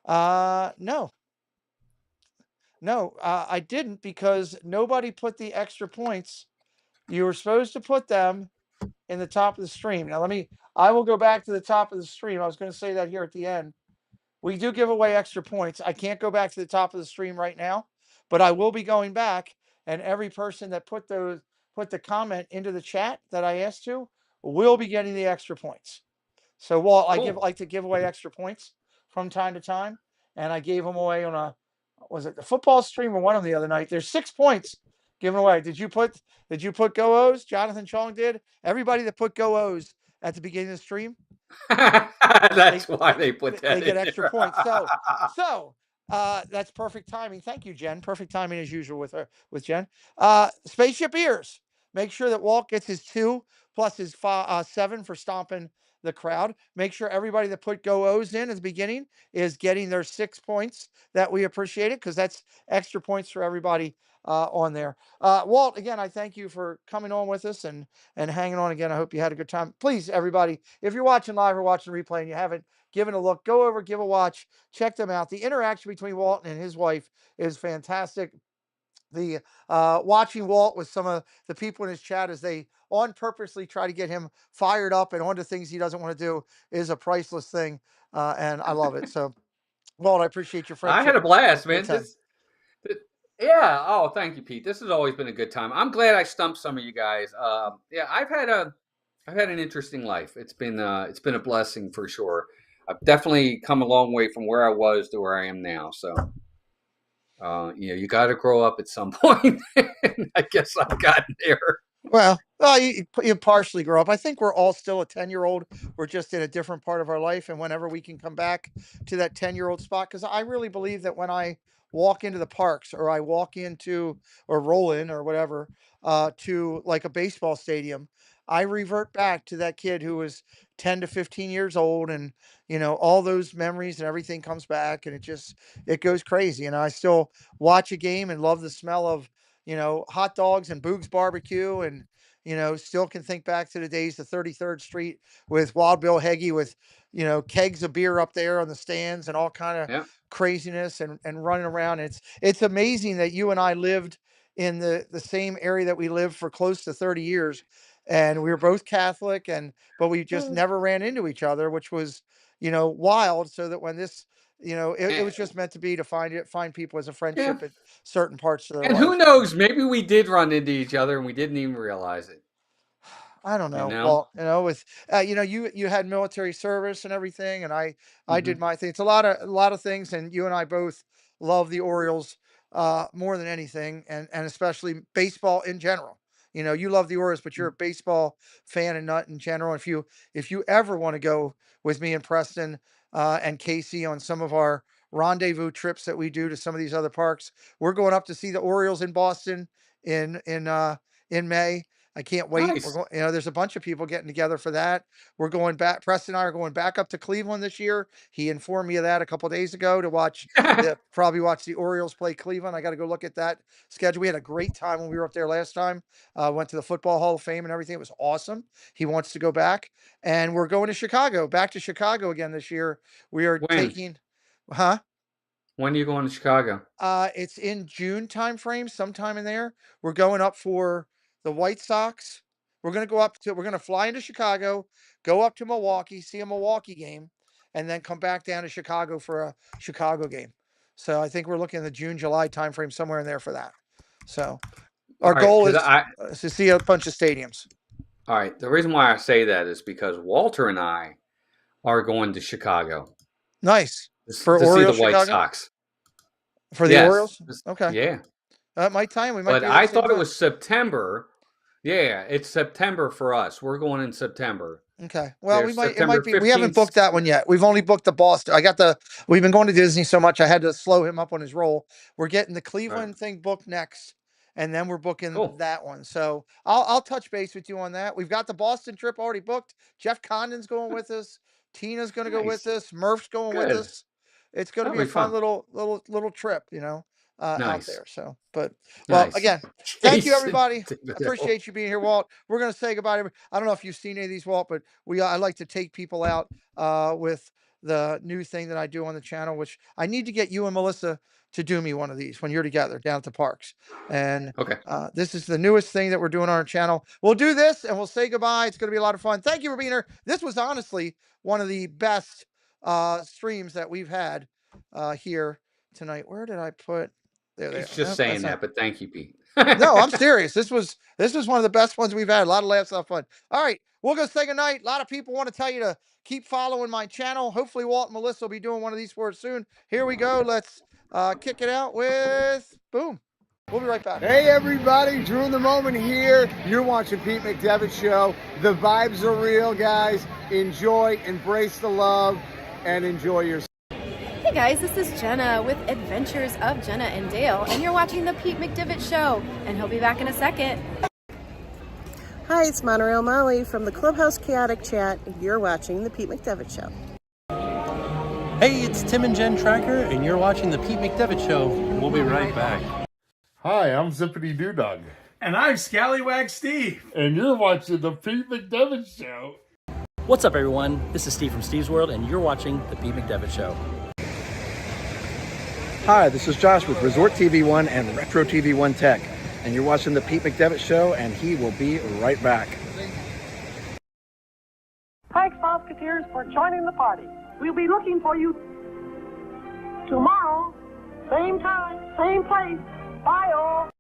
No, no, I didn't because nobody put the extra points. You were supposed to put them in the top of the stream. Now, I will go back to the top of the stream. I was going to say that here at the end. We do give away extra points. I can't go back to the top of the stream right now, but I will be going back, and every person that put the comment into the chat that I asked to will be getting the extra points. So, Walt, I Cool. like to give away extra points from time to time, and I gave them away on was it the football stream or one of the other night? There's 6 points given away. Did you put Go O's? Jonathan Chong did. Everybody that put Go O's at the beginning of the stream, That's they why they put they that get in extra there. points. So that's perfect timing. Thank you, Jen. Perfect timing as usual with Jen. Spaceship ears. Make sure that Walt gets his 2 plus his 7 for stomping the crowd. Make sure everybody that put Go O's in at the beginning is getting their 6 points that we appreciate it because that's extra points for everybody on there. Walt, again, I thank you for coming on with us and hanging on again. I hope you had a good time. Please, everybody, if you're watching live or watching replay and you haven't given a look, go over, give a watch, check them out. The interaction between Walt and his wife is fantastic. The watching Walt with some of the people in his chat as they on purposely try to get him fired up and onto things he doesn't want to do is a priceless thing, and I love it. So, Walt, I appreciate your I had friendship. a blast, Great man. time. Yeah. Oh, thank you, Pete. This has always been a good time. I'm glad I stumped some of you guys. Yeah, I've had an interesting life. It's been a blessing for sure. I've definitely come a long way from where I was to where I am now. So, you got to grow up at some point. I guess I've gotten there. Well, you partially grow up. I think we're all still a 10-year-old. We're just in a different part of our life. And whenever we can come back to that 10-year-old spot, because I really believe that when I walk into the parks or I walk into or roll in or whatever to like a baseball stadium, I revert back to that kid who was 10 to 15 years old. And, all those memories and everything comes back and it goes crazy. And I still watch a game and love the smell of hot dogs and Boog's barbecue and, still can think back to the days of 33rd Street with Wild Bill Heggie with, kegs of beer up there on the stands and all kind of Yeah. craziness and running around. It's amazing that you and I lived in the same area that we lived for close to 30 years. And we were both Catholic but we just never ran into each other, which was, wild. So that when this, it was just meant to be to find people as a Yeah. friendship at certain parts of their And who life. knows? Maybe we did run into each other and we didn't even realize it. I don't You know. know? Well, with you had military service and everything, and I did Hmm. my thing. It's a lot of things, and you and I both love the Orioles more than anything, and especially baseball in general. You love the Orioles, but you're a baseball fan and nut in general. If you ever want to go with me and Preston and Casey on some of our rendezvous trips that we do to some of these other parks, we're going up to see the Orioles in Boston in May. I can't wait. We're Nice. going, there's a bunch of people getting together for that. We're going back. Preston and I are going back up to Cleveland this year. He informed me of that a couple days ago to probably watch the Orioles play Cleveland. I got to go look at that schedule. We had a great time when we were up there last time. Went to the Football Hall of Fame and everything. It was awesome. He wants to go back, and we're going to Chicago. Back to Chicago again this year. We are When? taking, huh? When are you going to Chicago? It's in June timeframe, sometime in there. We're going up for the White Sox. We're gonna fly into Chicago, go up to Milwaukee, see a Milwaukee game, and then come back down to Chicago for a Chicago game. So I think we're looking at the June, July timeframe, somewhere in there for that. So All our right, goal because is to see a bunch of stadiums. all right. The reason why I say that is because Walter and I are going to Chicago Nice for to see the Orioles, White Chicago, Sox. for the Yes. Orioles. Okay, Yeah. my time. We might But be there at I the same thought it time. was September. Yeah, it's September for us. We're going in September. Okay. Well, There's it might September be. We haven't 15th. booked that one yet. We've only booked the Boston. We've been going to Disney so much, I had to slow him up on his roll. We're getting the All right. Cleveland thing booked next, and then we're booking Cool. that one. So I'll touch base with you on that. We've got the Boston trip already booked. Jeff Condon's going with us. Tina's going to go with Nice. us. Murph's going with Good. us. It's going to That'll be a be fun fun. little trip, out Nice. there. So, but well, Nice. again, thank you, Jason everybody. Thibodeau. Appreciate you being here, Walt. We're gonna say goodbye. I don't know if you've seen any of these, Walt, but I like to take people out with the new thing that I do on the channel, which I need to get you and Melissa to do me one of these when you're together down at the parks. And Okay. this is the newest thing that we're doing on our channel. We'll do this and we'll say goodbye. It's going to be a lot of fun. Thank you for being here. This was honestly one of the best streams that we've had here tonight. Where did I put? There they are. It's just Nope, saying that's not. that, but thank you, Pete. No, I'm serious. This was one of the best ones we've had. A lot of laughs, a lot of fun. All right, we'll go say goodnight. A lot of people want to tell you to keep following my channel. Hopefully, Walt and Melissa will be doing one of these for us soon. Here we go. Let's kick it out with boom. We'll be right back. Hey everybody, Drew in the Moment here. You're watching Pete McDevitt Show. The vibes are real, guys. Enjoy, embrace the love, and enjoy your. Hey guys, this is Jenna with Adventures of Jenna and Dale, and you're watching the Pete McDevitt Show, and he'll be back in a second. Hi, it's Monorail Molly from the Clubhouse Chaotic Chat, and you're watching the Pete McDevitt Show. Hey, it's Tim and Jen Tracker, and you're watching the Pete McDevitt Show. We'll be right back. Hi, I'm Zippity Doodog. And I'm Scallywag Steve. And you're watching the Pete McDevitt Show. What's up, everyone? This is Steve from Steve's World, and you're watching the Pete McDevitt Show. Hi, this is Josh with Resort TV One and Retro TV One Tech, and you're watching the Pete McDevitt Show, and he will be right back. Thanks, Musketeers, for joining the party. We'll be looking for you tomorrow, same time, same place. Bye, all.